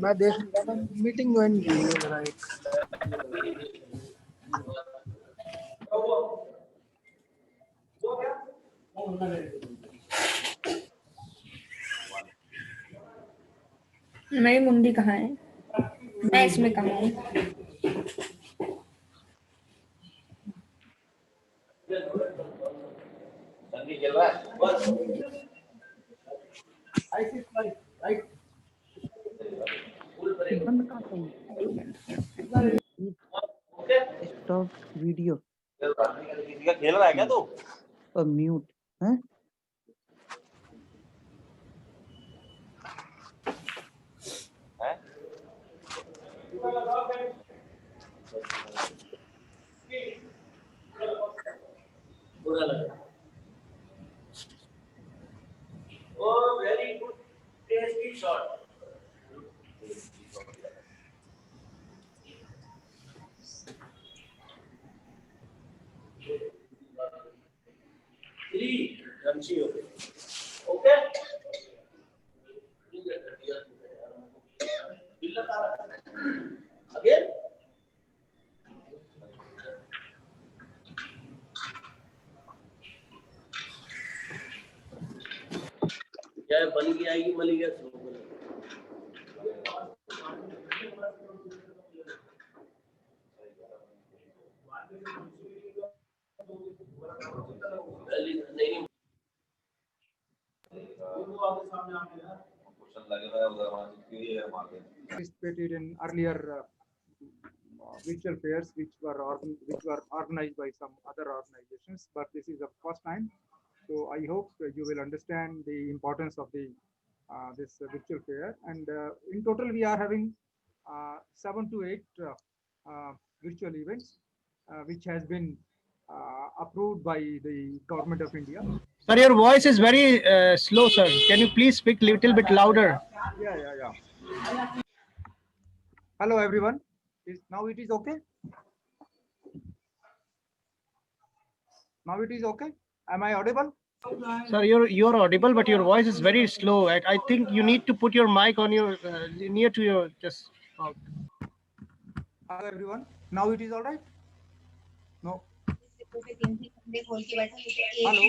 मैं देख meeting join की है जरा एक मेरी मुंडी कहाँ है? मैं इसमें कहाँ हूँ? स्टॉप वीडियो खेल रहा है क्या तू? और म्यूट है Oh, very good, tasty shot. Three, okay? Again? क्या बन गया कि मल गया? participated in earlier virtual fairs which were organized by some other organizations, but this is the first time. So I hope you will understand the importance of the this virtual fair. And in total, we are having 7 to 8 virtual events, which has been approved by the government of India. Sir, your voice is very slow, sir. Can you please speak a little bit louder? Yeah. Hello, everyone. Now it is okay? Now it is okay? Am I audible? Sir, you're audible, but your voice is very slow. I think you need to put your mic on your near to your just. Hello, everyone. Now it is all right? No. Hello.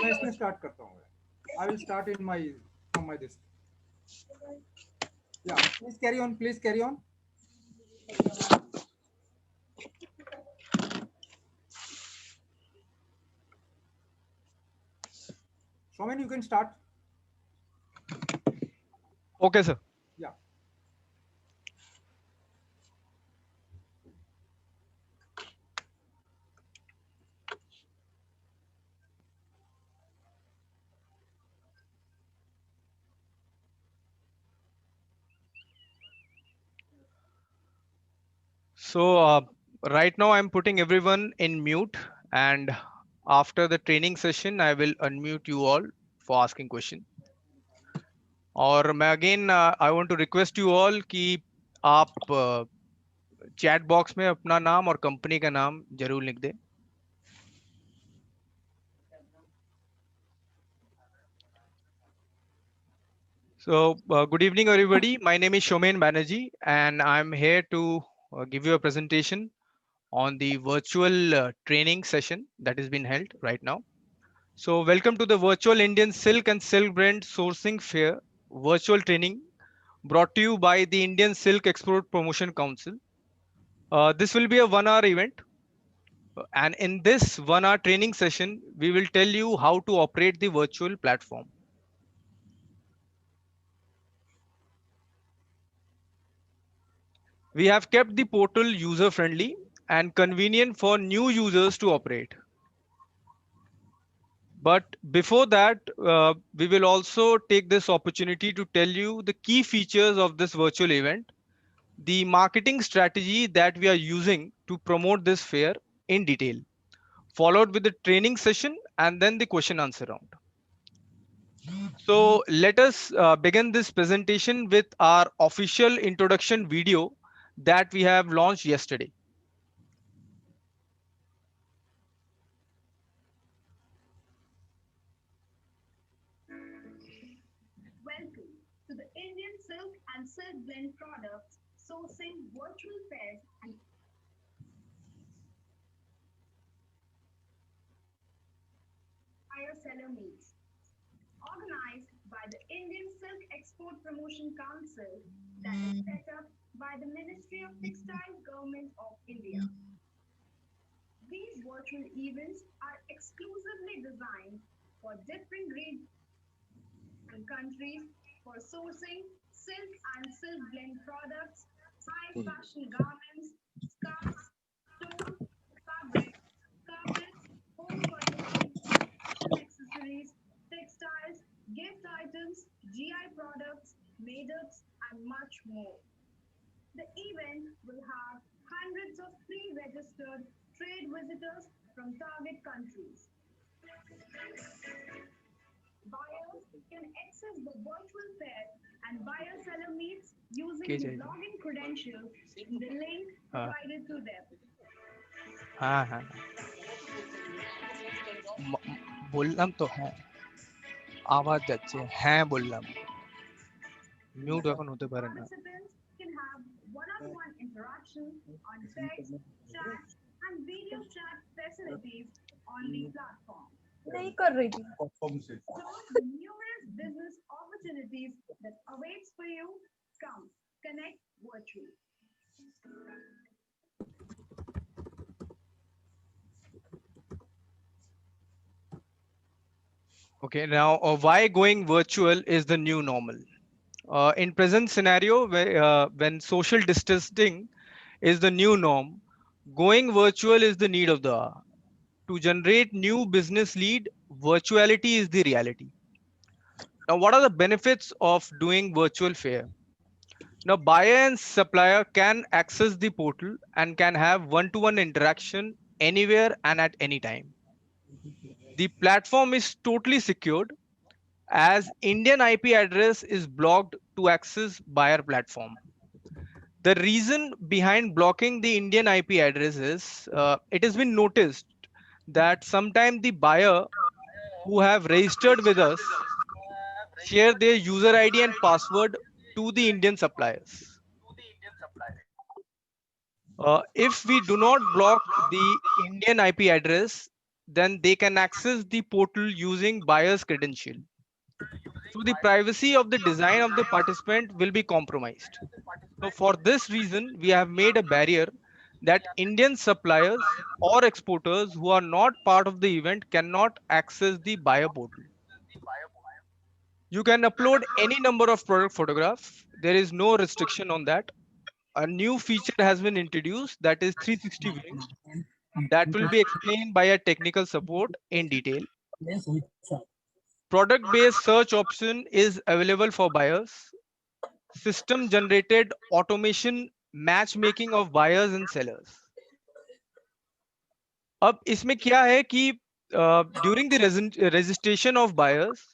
मैं इसमें start करता हूँ. I will start in my from my this. Yeah, please carry on. Please carry on. Somen, you can start. Okay, sir. Yeah. So right now I'm putting everyone in mute, and after the training session, I will unmute you all for asking question. और मैं again I want to request you all कि आप chat box में अपना नाम और company का नाम जरूर लिख दें. So good evening, everybody. My name is Shomen Banerjee, and I'm here to give you a presentation on the virtual training session that has been held right now. So welcome to the virtual Indian Silk and Silk Brand Sourcing Fair virtual training brought to you by the Indian Silk Export Promotion Council. This will be a 1-hour event. And in this 1-hour training session, we will tell you how to operate the virtual platform. We have kept the portal user-friendly and convenient for new users to operate. But before that, we will also take this opportunity to tell you the key features of this virtual event, the marketing strategy that we are using to promote this fair in detail, followed with the training session and then the question answer round. So let us begin this presentation with our official introduction video that we have launched yesterday. Welcome to the Indian Silk and Silk Blend Products Sourcing Virtual Fairs and Buyer Seller Meets, organized by the Indian Silk Export Promotion Council that is set up by the Ministry of Textiles Government of India. These virtual events are exclusively designed for different regions and countries for sourcing silk and silk blend products, high fashion garments, scarves, stone, fabric, carpets, home furnishings, accessories, textiles, gift items, GI products, made-ups, and much more. The event will have hundreds of pre-registered trade visitors from target countries. Buyers can access the virtual fair and buyer-seller meets using Okay, the Jai. login credentials in the link हाँ provided to them. हाँ हाँ বললাম তো হ্যাঁ আওয়াজ যাচ্ছে হ্যাঁ বললাম মিউট এখন হতে পারে না Participants can have one-on-one interaction on text, chat, and video chat facilities on the platform. नहीं कर रही थी So, the numerous business opportunities that awaits for you. Come, connect virtually. Okay, now why going virtual is the new normal. In present scenario, where, when social distancing is the new norm, going virtual is the need of the hour. To generate new business lead, virtuality is the reality. Now, what are the benefits of doing virtual fair? Now, buyer and supplier can access the portal and can have one-to-one interaction anywhere and at any time. The platform is totally secured as Indian IP address is blocked to access buyer platform. The reason behind blocking the Indian IP address is it has been noticed that sometimes the buyer who have registered with us share their user ID and password to the Indian suppliers. If we do not block the Indian IP address, then they can access the portal using buyer's credential. So the privacy of the design of the participant will be compromised. So for this reason, we have made a barrier that Indian suppliers or exporters who are not part of the event cannot access the buyer portal. You can upload any number of product photograph. There is no restriction on that. A new feature has been introduced that is 360 view that will be explained by a technical support in detail. Product based search option is available for buyers. System generated automation matchmaking of buyers and sellers. अब इसमें क्या है कि during the registration of buyers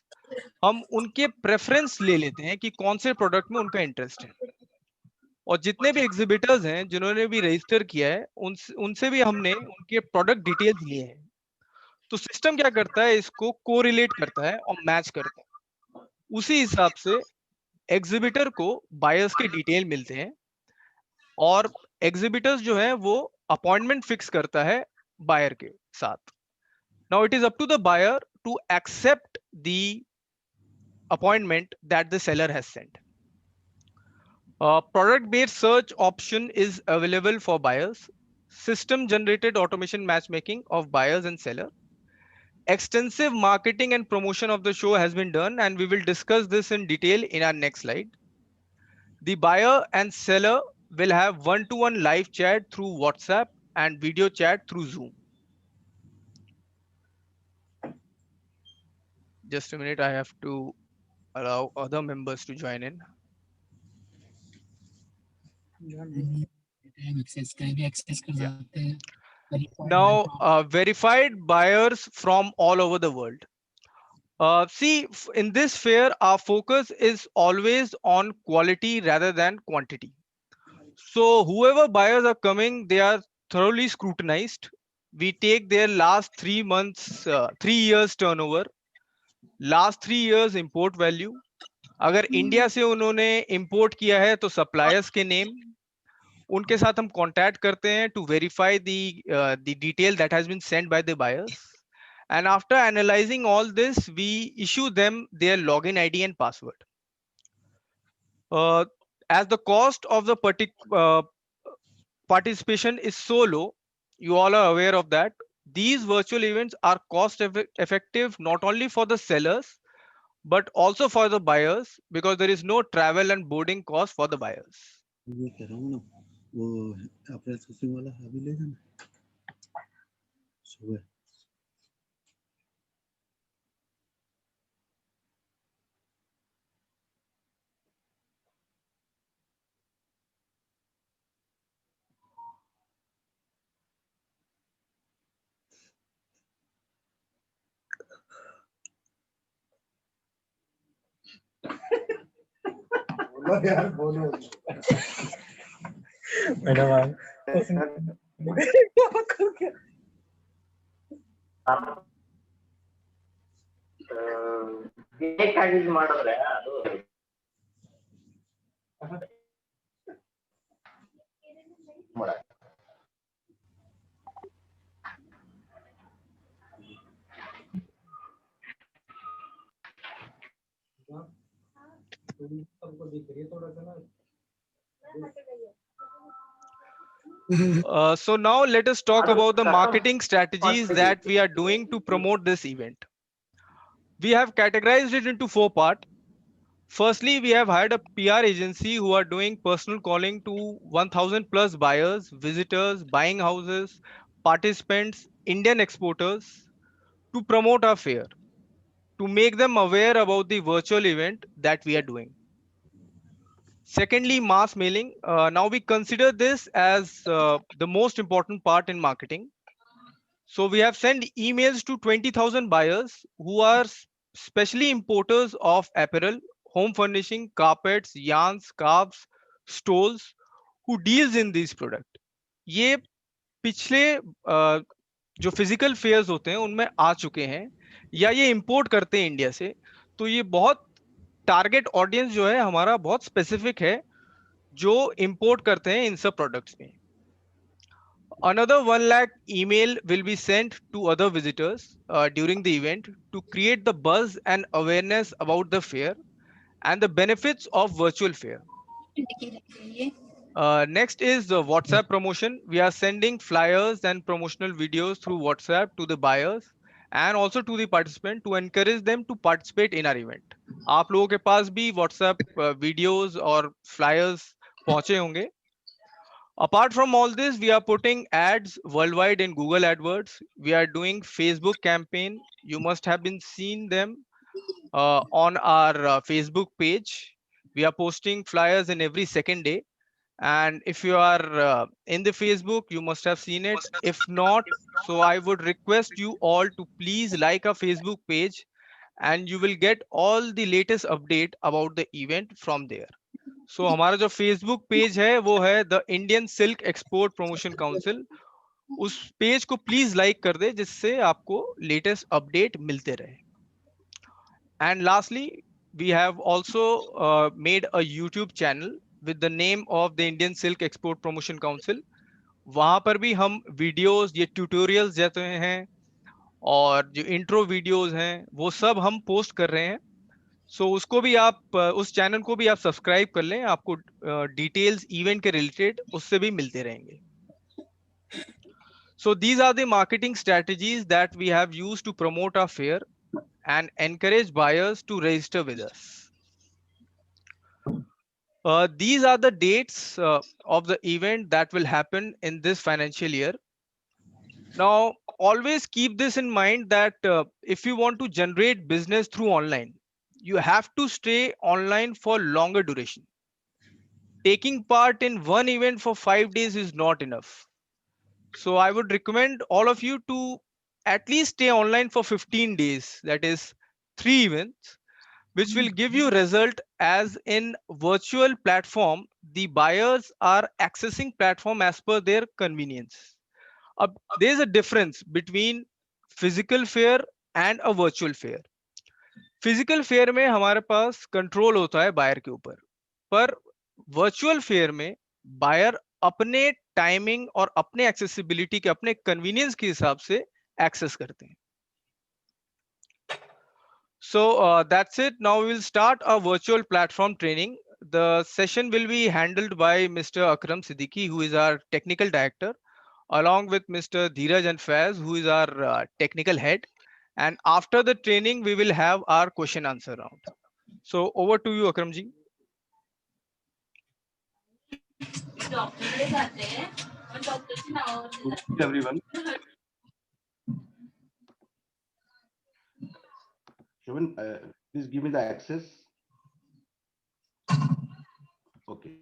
हम उनके preference ले लेते हैं कि कौन से प्रोडक्ट में उनका इंटरेस्ट है और जितने भी एग्जिबिटर्स हैं जिन्होंने भी रजिस्टर किया है उनसे भी हमने उनके प्रोडक्ट डिटेल्स लिए हैं तो सिस्टम क्या करता है इसको कोरिलेट करता है और मैच करता है उसी हिसाब से एग्जिबिटर को बायर्स के डिटेल मिलते हैं और एग्जिबिटर्स जो है वो अपॉइंटमेंट फिक्स करता है बायर के साथ now it is up to the buyer to accept the appointment that the seller has sent product based search option is available for buyers system generated automation matchmaking of buyers and seller extensive marketing and promotion of the show has been done and we will discuss this in detail in our next slide. The buyer and seller will have one-to-one live chat through WhatsApp and video chat through Zoom. Just a minute, I have to allow other members to join in. Now, verified buyers from all over the world. In this fair, our focus is always on quality rather than quantity. So whoever buyers are coming, they are thoroughly scrutinized. We take their last 3 months, 3 years turnover, last 3 years import value. अगर India से उन्होंने import किया है तो suppliers के name, उनके साथ हम कांटेक्ट करते हैं to verify the detail that has been sent by the buyers, and after analyzing all this we issue them their login id and password. As the cost of the participation is so low, you all are aware of that, these virtual events are cost effective not only for the sellers but also for the buyers, because there is no travel and boarding cost for the buyers. ये कह रहा हूँ ना, वो अप्रैल sourcing वाला अभी ले जाना सुबह। यार बोलो मैडम ಬೇಕಾಗಿದ್ದು ಮಾಡಿದ್ರೆ ಅದು So now let us talk about the marketing strategies that we are doing to promote this event. We have categorized it into 4 parts. Firstly, we have hired a PR agency who are doing personal calling to 1000 plus buyers, visitors, buying houses, participants, Indian exporters to promote our fair, to make them aware about the virtual event that we are doing. Secondly, mass mailing. Now we consider this as the most important part in marketing. So we have sent emails to 20,000 buyers who are specially importers of apparel, home furnishing, carpets, yarns, scarves, stoles, who deals in these products. ये पिछले जो physical fears होते हैं उनमें आ चुके हैं या ये इंपोर्ट करते हैं इंडिया से, तो ये बहुत टारगेट ऑडियंस जो है हमारा बहुत स्पेसिफिक है जो इंपोर्ट करते हैं इन सब प्रोडक्ट्स में. Another 1 lakh email will be sent to other visitors during the event to create the buzz and awareness about the fair and the benefits of virtual fair. Next is the WhatsApp promotion. We are sending flyers and promotional videos through WhatsApp to the buyers and also to the participant to encourage them to participate in our event. आप लोगों के पास भी WhatsApp videos और flyers पहुंचे होंगे. Apart from all this, we are putting ads worldwide in Google AdWords. We are doing Facebook campaign. You must have been seeing them on our Facebook page. We are posting flyers in every second day. And if you are in the Facebook, you must have seen it. If not, so I would request you all to please like our Facebook page and you will get all the latest update about the event from there. So हमारा जो Facebook page है वो है the Indian silk export promotion council. उस page को please like कर दे जिससे आपको लेटेस्ट अपडेट मिलते रहे. And lastly we have also made a YouTube channel with the name of the Indian silk export promotion council. वहां पर भी हम वीडियोस, ये ट्यूटोरियल्स जैसे हैं और जो इंट्रो वीडियोस हैं वो सब हम पोस्ट कर रहे हैं. सो उसको भी आप उस चैनल को भी आप सब्सक्राइब कर लें, आपको डिटेल्स इवेंट के रिलेटेड उससे भी मिलते रहेंगे. So these are the marketing strategies that we have used to promote our fair and encourage buyers to register with us. These are the dates of the event that will happen in this financial year. Now, always keep this in mind that if you want to generate business through online, you have to stay online for longer duration. Taking part in one event for 5 days is not enough. So I would recommend all of you to at least stay online for 15 days, that is 3 events, which will give you result as in virtual platform the buyers are accessing platform as per their convenience. There is a difference between physical fair and a virtual fair. Physical fair में हमारे पास control होता है buyer के ऊपर, पर virtual fair में buyer अपने timing और अपने एक्सेसिबिलिटी के, अपने कन्वीनियंस के हिसाब से एक्सेस करते हैं. So that's it. Now we will start a virtual platform training. The session will be handled by Mr. Akram Siddiqui, who is our technical director, along with Mr. Dheeraj and Faiz, who is our technical head. And after the training, we will have our question answer round. So over to you, Akram ji. Everyone. Shoman, please give me the access. Okay.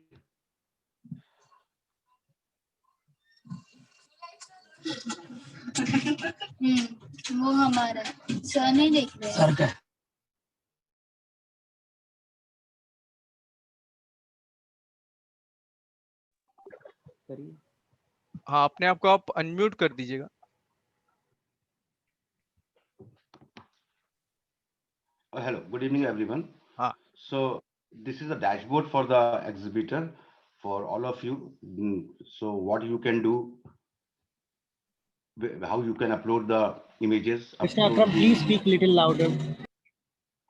वो हमारा sir नहीं देख रहे sir का हाँ, अपने आप को आप अनम्यूट कर दीजिएगा. Hello, good evening, everyone. So this is a dashboard for the exhibitor for all of you. So what you can do, how you can upload the images. Mr. Akram, please speak little louder.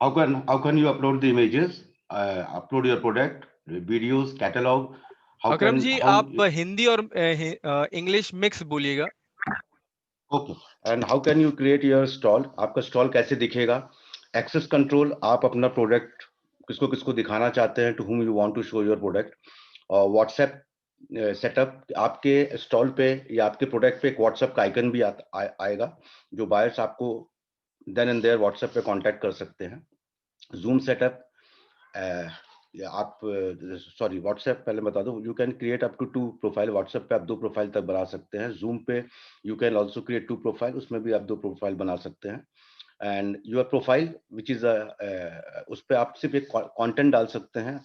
How can you upload the images? Upload your product, videos, catalog. अकरम जी, आप हिंदी और English mix बोलिएगा. Okay. And how can you create your stall? आपका stall कैसे दिखेगा? Access control, आप अपना product किसको किसको दिखाना चाहते हैं, to whom you want to show your product. और व्हाट्सएप सेटअप, आपके स्टॉल पे या आपके प्रोडक्ट पे एक व्हाट्सएप का आइकन भी आएगा, जो बायर्स आपको देन एंड देयर व्हाट्सएप पे कांटेक्ट कर सकते हैं. जूम सेटअप, आप सॉरी व्हाट्सएप पहले बता दो. You can create up to 2 profile. WhatsApp पे आप 2 प्रोफाइल तक बना सकते हैं. जूम पे you can also create 2 profile, उसमें भी आप 2 प्रोफाइल बना सकते हैं. And your profile which is उस पे आप सिर्फ एक कंटेंट डाल सकते हैं,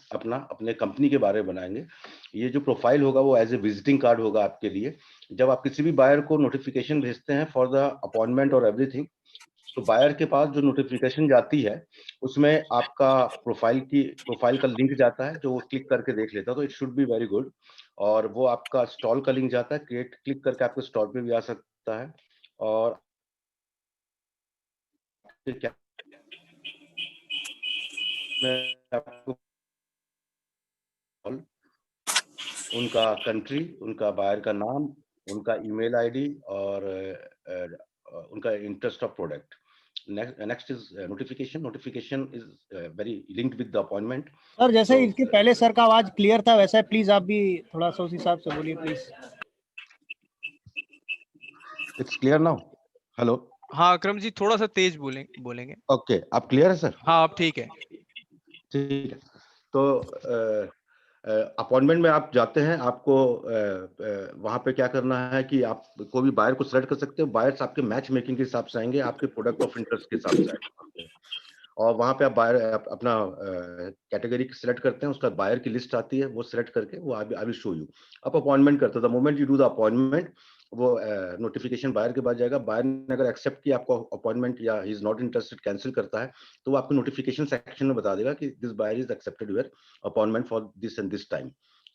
अपने कंपनी के बारे में बनाएंगे. ये जो प्रोफाइल होगा वो एज ए विजिटिंग कार्ड होगा आपके लिए. जब आप किसी भी बायर को नोटिफिकेशन भेजते हैं फॉर द अपॉइंटमेंट और एवरीथिंग, तो बायर के पास जो नोटिफिकेशन जाती है उसमें आपका प्रोफाइल का लिंक जाता है, जो वो क्लिक करके देख लेता है. तो it should be very good. और वो आपका स्टॉल का लिंक जाता है, क्लिक करके आपके स्टॉल पे भी आ सकता है. और आपको उनका कंट्री, उनका बायर का नाम, उनका ईमेल आईडी और उनका interest of product. Next is notification. Notification is very linked with the appointment. Sir जैसे इसके पहले सर का आवाज क्लियर था, वैसा प्लीज आप भी थोड़ा सा उस हिसाब से बोलिए please. It's clear now. Hello. हाँ अकरम जी, थोड़ा सा तेज बोलेंगे. Okay, आप क्लियर है सर? हाँ, आप ठीक है. ठीक है. तो अपॉइंटमेंट में आप जाते हैं, आपको वहां पे क्या करना है कि आप कोई भी बायर को सिलेक्ट कर सकते हो. बायर्स आपके मैच मेकिंग के हिसाब से आएंगे, आपके प्रोडक्ट ऑफ इंटरेस्ट के हिसाब से आएंगे. और वहां पे आप बायर अपना कैटेगरी सिलेक्ट करते हैं, उसका बायर की लिस्ट आती है, वो सिलेक्ट करके वो आई विल शो यू. आप अपॉइंटमेंट करते हो, the moment you do the appointment, वो नोटिफिकेशन बायर के पास जाएगा. बायर ने अगर एक्सेप्ट किया आपको अपॉइंटमेंट या he is not interested cancel करता है, तो वो आपको नोटिफिकेशन सेक्शन में बता देगा कि this buyer is accepted your appointment for this and this time.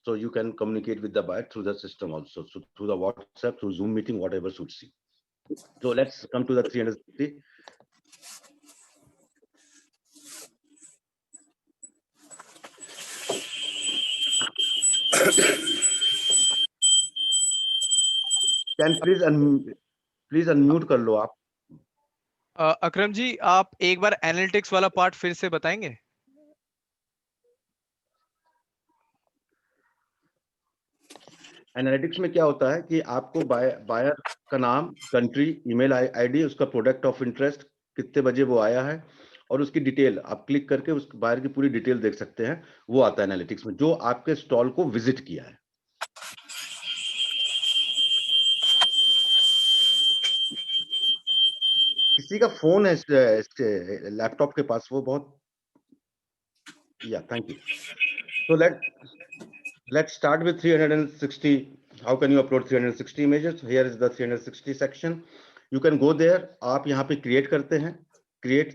So you can communicate with the buyer through the system also, so through the WhatsApp, through Zoom meeting, whatever suits you. So let's come to the 360. Can please unmute कर लो आप. अकरम जी, आप एक बार analytics वाला part फिर से बताएंगे? Analytics में क्या होता है कि आपको बायर का नाम, कंट्री, ईमेल आईडी, उसका प्रोडक्ट ऑफ इंटरेस्ट, कितने बजे वो आया है, और उसकी डिटेल आप क्लिक करके उस बायर की पूरी डिटेल देख सकते हैं. वो आता है एनालिटिक्स में, जो आपके स्टॉल को विजिट किया है. किसी का फोन है लैपटॉप के पास, वो बहुत, या thank you. So Let's start with 360. How can you upload 360 images? Here is the 360 section. You can go there. आप यहाँ पे create करते हैं, create,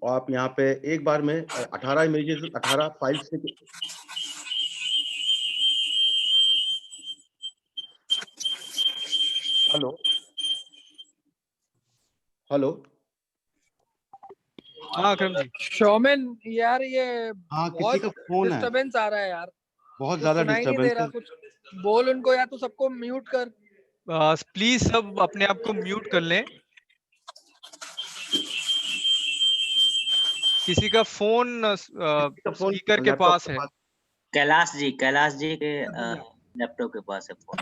और आप यहाँ पे एक बार में 18 images, 18 files से। Hello hello. हाँ अकरम जी। शोमेन यार ये हाँ, किसी का फोन है, डिस्टरबेंस आ रहा है यार, बहुत कुछ ज्यादा सुनाई नहीं दे रहा, डिस्टरबेंस। कुछ बोल उनको, या तो सबको म्यूट कर। प्लीज सब अपने आप को म्यूट कर लें। किसी का फोन स्पीकर के पास है। कैलाश जी के लैपटॉप के पास है फोन।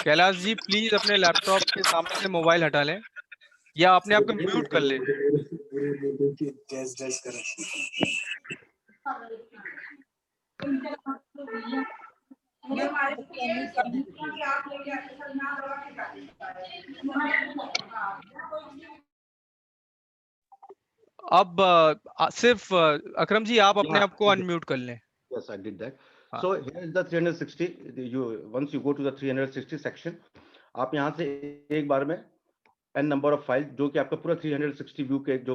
कैलाश जी प्लीज अपने लैपटॉप के सामने से मोबाइल हटा लें या अपने आप को म्यूट कर लें। अब सिर्फ अकरम जी आप अपने आप को अनम्यूट कर लें। Yes, I did that. So here is the 360. Once you go to the 360 section, आप यहाँ से एक बार में n number of file, जो कि आपका पूरा 360 व्यू के जो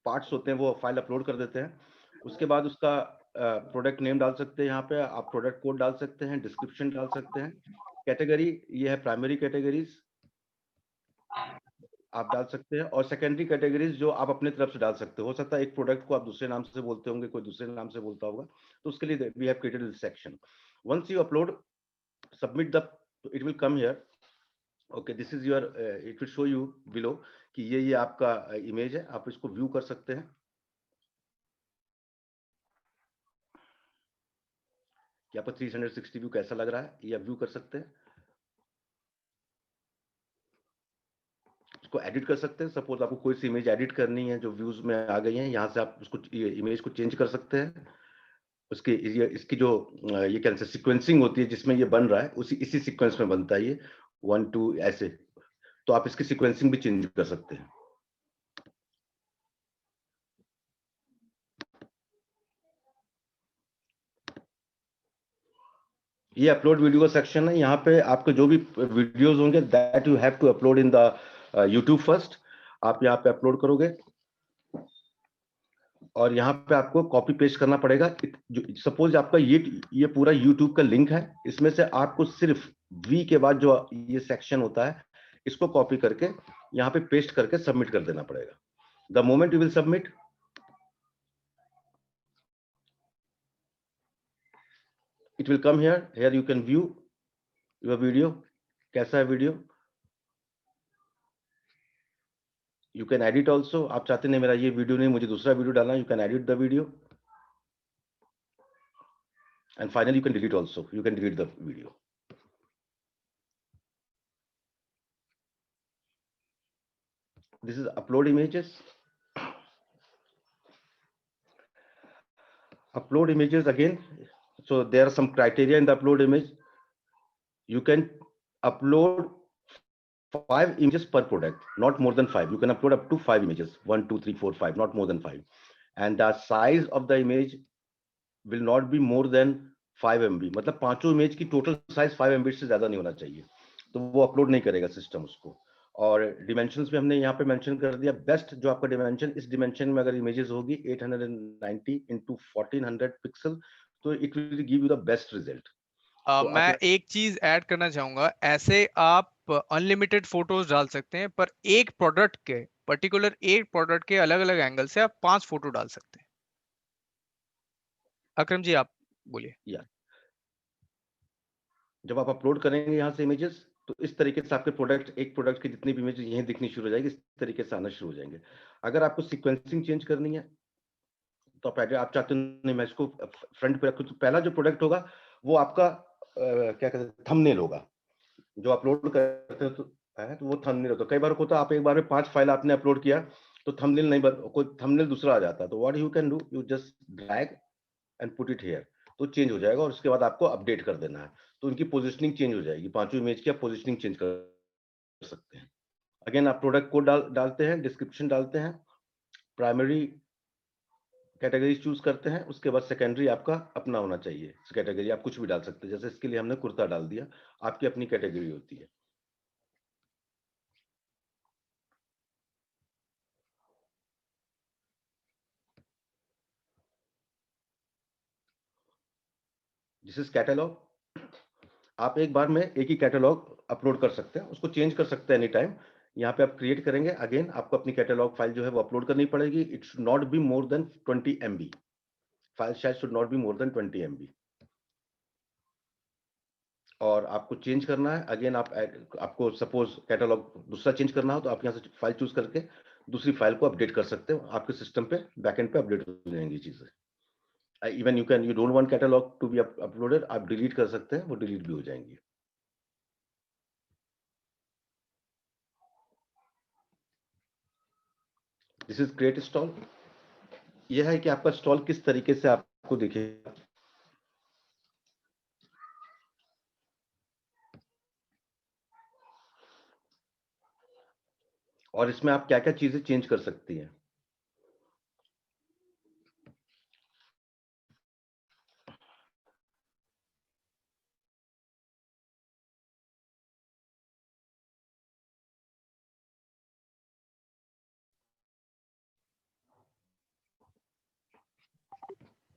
पार्ट्स होते हैं वो फाइल अपलोड कर देते हैं। उसके बाद उसका प्रोडक्ट नेम डाल सकते हैं, यहाँ पे आप प्रोडक्ट कोड डाल सकते हैं, डिस्क्रिप्शन डाल सकते हैं, कैटेगरी ये है प्राइमरी कैटेगरीज आप डाल सकते हैं, और सेकेंडरी कैटेगरीज जो आप अपने तरफ से डाल सकते हो सकता है एक प्रोडक्ट को आप दूसरे नाम से बोलते होंगे, कोई दूसरे नाम से बोलता होगा, तो उसके लिए we have created this section. Once you upload, submit the, it will come here. Okay, this is your, it will show you below कि ये आपका इमेज है, आप इसको व्यू कर सकते हैं कि आपका 360 व्यू कैसा लग रहा है, ये आप व्यू कर सकते हैं। इसको एडिट कर सकते हैं, सपोज आपको कोई सी इमेज एडिट करनी है जो व्यूज में आ गई है, यहाँ से आप उसको इमेज को चेंज कर सकते हैं। उसकी इसकी जो ये कैसे सीक्वेंसिंग होती है जिसमें ये बन रहा है, इसी सीक्वेंस में बनता है ये 1 2 ऐसे, तो आप इसकी सीक्वेंसिंग भी चेंज कर सकते हैं। ये अपलोड वीडियो का सेक्शन है। यहाँ पे आपके जो भी वीडियोस होंगे that you have to upload in the YouTube first. आप यहाँ पे अपलोड करोगे और यहाँ पे आपको कॉपी पेस्ट करना पड़ेगा। सपोज आपका ये पूरा यूट्यूब का लिंक है, इसमें से आपको सिर्फ वी के बाद जो ये सेक्शन होता है इसको कॉपी करके यहाँ पे पेस्ट करके सबमिट कर देना पड़ेगा। The moment you will submit, it will come here. Here you can view your video. कैसा है video? You can edit also. आप चाहते नहीं मेरा ये वीडियो नहीं, मुझे दूसरा वीडियो डालना, you can edit the video. And finally you can delete also. You can delete the video. This is upload images. Upload images again. So there are some criteria in the upload image. You can upload 5 images per product, not more than 5. You can upload up to 5 images, 1 2 3 4 5, not more than 5. And the size of the image will not be more than 5 MB. मतलब पांचों image की total size 5 MB से ज्यादा नहीं होना चाहिए, तो वो अपलोड नहीं करेगा सिस्टम उसको। और डिमेंशंस में हमने यहाँ पे मेंशन कर दिया, बेस्ट जो आपका डिमेंशन, इस डिमेंशन में अगर इमेजेस होगी 890 into 1400 पिक्सल, तो it will give you the best result. मैं एक चीज ऐड करना चाहूंगा, ऐसे आप अनलिमिटेड फोटोज डाल सकते हैं, पर एक प्रोडक्ट के पर्टिकुलर एक प्रोडक्ट के अलग अलग एंगल से आप 5 फोटो डाल सकते हैं। अकरम जी आप बोलिए। जब आप अपलोड करेंगे यहाँ से इमेजेस, तो इस तरीके से आपके प्रोडक्ट, एक प्रोडक्ट की जितनी भी इमेज यहीं दिखनी शुरू हो जाएगी, इस तरीके से आना शुरू हो जाएंगे। अगर आपको सीक्वेंसिंग चेंज करनी है तो आप चाहते नहीं मैं इसको फ्रंट पे रखूं, तो पहला जो प्रोडक्ट होगा वो आपका क्या कहते हैं थंबनेल होगा, जो अपलोड करते हो तो वो थंबनेल होता है। कई बार होता है आप एक बार में 5 फाइल आपने अपलोड किया तो थंबनेल नहीं कोई थंबनेल दूसरा आ जाता है, तो what you can do, you just drag and put it here, तो चेंज हो जाएगा और उसके बाद आपको अपडेट कर देना है, तो उनकी पोजीशनिंग चेंज हो जाएगी। पांचों इमेज की आप पोजीशनिंग चेंज कर सकते हैं। अगेन आप प्रोडक्ट कोड डालते हैं, डिस्क्रिप्शन डालते हैं, प्राइमरी कैटेगरी चूज करते हैं, उसके बाद सेकेंडरी आपका अपना होना चाहिए। कैटेगरी आप कुछ भी डाल सकते हैं, जैसे इसके लिए हमने कुर्ता डाल दिया, आपकी अपनी कैटेगरी होती है। This is catalogue. आप एक बार में एक ही कैटलॉग अपलोड कर सकते हैं, उसको चेंज कर सकते हैं एनी टाइम। यहाँ पे आप क्रिएट करेंगे, अगेन आपको अपनी कैटलॉग फाइल जो है वो अपलोड करनी पड़ेगी। It should not be more than 20 MB, file size should not be more than 20 MB। और आपको चेंज करना है, अगेन आपको सपोज कैटलॉग दूसरा चेंज करना हो तो आप यहाँ से फाइल चूज करके दूसरी फाइल को अपडेट कर सकते हो, आपके सिस्टम पे बैकएंड पे अपडेट हो जाएंगी चीजें। Even you don't want catalogue to be uploaded, आप डिलीट कर सकते हैं, वो डिलीट भी हो जाएंगी। This is create stall. यह है कि आपका स्टॉल किस तरीके से आपको दिखेगा। और इसमें आप क्या क्या चीजें चेंज कर सकती हैं।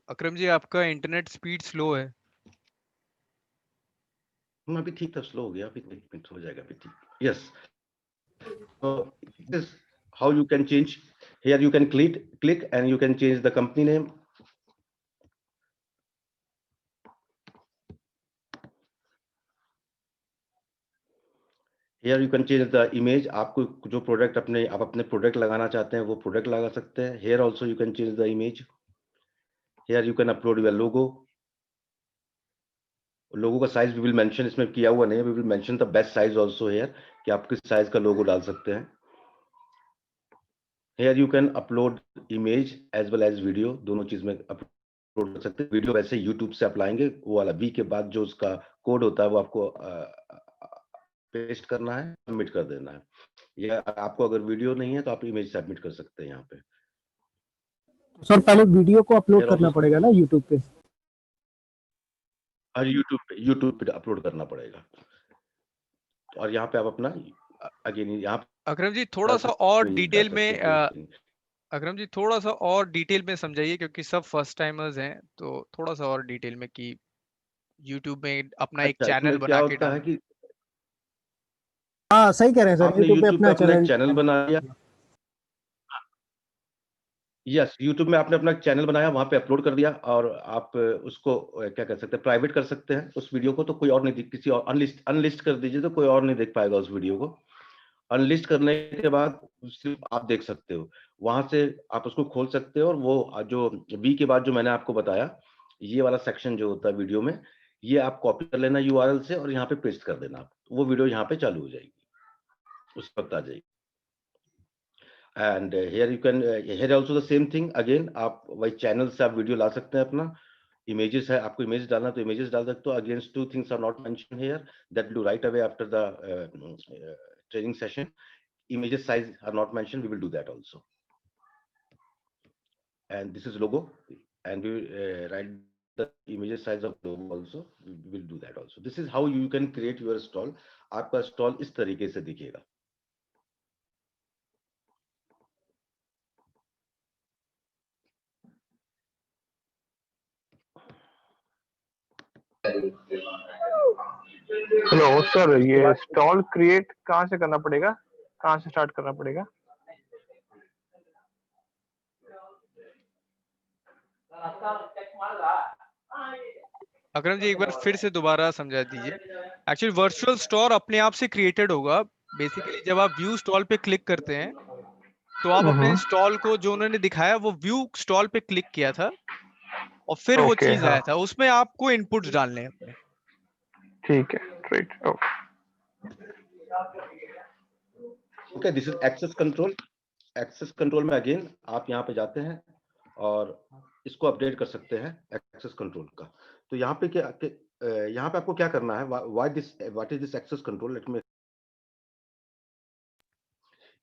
अकरम जी, आपका इंटरनेट स्पीड स्लो है। अभी ठीक था, स्लो हो गया, अभी हो जाएगा, अभी ठीक। Yes, so this is how you can change. Here you can click and you can change the company name. Here you can change the image. आपको जो प्रोडक्ट आप अपने प्रोडक्ट लगाना चाहते हैं वो प्रोडक्ट लगा सकते हैं। Here also you can change the image. Here you can upload your logo. लोगो का साइज we will mention, इसमें किया हुआ नहीं है, we will mention the best size also here कि आप किस साइज का लोगो डाल सकते हैं। Here you can upload image as well as video, दोनों चीज में अपलोड कर सकते हैं। वीडियो वैसे YouTube से आप लाएंगे, वो वाला V के बाद जो उसका कोड होता है वो आपको पेस्ट करना है, सबमिट कर देना है। या आपको अगर वीडियो नहीं है तो आप इमेज सबमिट कर सकते हैं यहाँ पे। सर पहले वीडियो को अपलोड Here करना also- पड़ेगा ना यूट्यूब पे? और यूट्यूब पे अपलोड करना पड़ेगा। और यहाँ पे आप अपना अगेन यहाँ अकरम जी थोड़ा सा और डिटेल में पे अकरम जी थोड़ा सा और डिटेल में समझाइए, क्योंकि सब फर्स्ट टाइमर्स हैं, तो थोड़ा सा और डिटेल में कि यूट्यूब में अपना एक अच्छा, चैनल इसमें क्या बना के होता है डालना। कि हाँ सही कह रहे हैं सर, आपने यूट्यूब पे यूट्यूब पे अपना अपना एक चैनल चैनल। बना लिया। यस, यूट्यूब में आपने अपना चैनल बनाया, वहां पे अपलोड कर दिया, और आप उसको क्या कह सकते हैं, प्राइवेट कर सकते हैं उस वीडियो को। तो कोई और नहीं, किसी और अनलिस्ट कर दीजिए तो कोई और नहीं देख पाएगा उस वीडियो को। अनलिस्ट करने के बाद सिर्फ आप देख सकते हो, वहां से आप उसको खोल सकते हो। और वो जो वी के बाद जो मैंने आपको बताया, ये वाला सेक्शन जो होता है वीडियो में, ये आप कॉपी कर लेना URL से और यहाँ पे पेस्ट कर देना, वो वीडियो यहाँ पे चालू हो जाएगी, उस वक्त आ जाएगी। And here you can here also the same thing again, आप वही चैनल से आप वीडियो ला सकते हैं अपना। इमेजेस है, आपको इमेज डालना तो इमेजेस डाल सकते हो। Against 2 things are not mentioned here that do right away after the training session. Images size are not mentioned, we will do that also. And this is logo, and we write the images size of logo also, we will do that also. This is how you can create your stall. आपका stall इस तरीके से दिखेगा। Hello sir, ये stall create कहाँ से करना पड़ेगा, कहाँ से स्टार्ट करना पड़ेगा? अकरम जी एक बार फिर से दोबारा समझा दीजिए। एक्चुअली वर्चुअल स्टोर अपने आप से क्रिएटेड होगा। बेसिकली जब आप व्यू स्टॉल पे क्लिक करते हैं तो आप अपने स्टॉल को, जो उन्होंने दिखाया, वो व्यू स्टॉल पे क्लिक किया था और फिर वो चीज आया था, उसमें आपको इनपुट्स डालने हैं अपने। ठीक है, right, okay. Okay, this is access control. Access control में अगेन आप यहाँ पे जाते हैं और इसको अपडेट कर सकते हैं एक्सेस कंट्रोल का। तो यहाँ पे यहाँ पे आपको क्या करना है, what is this access control, let me.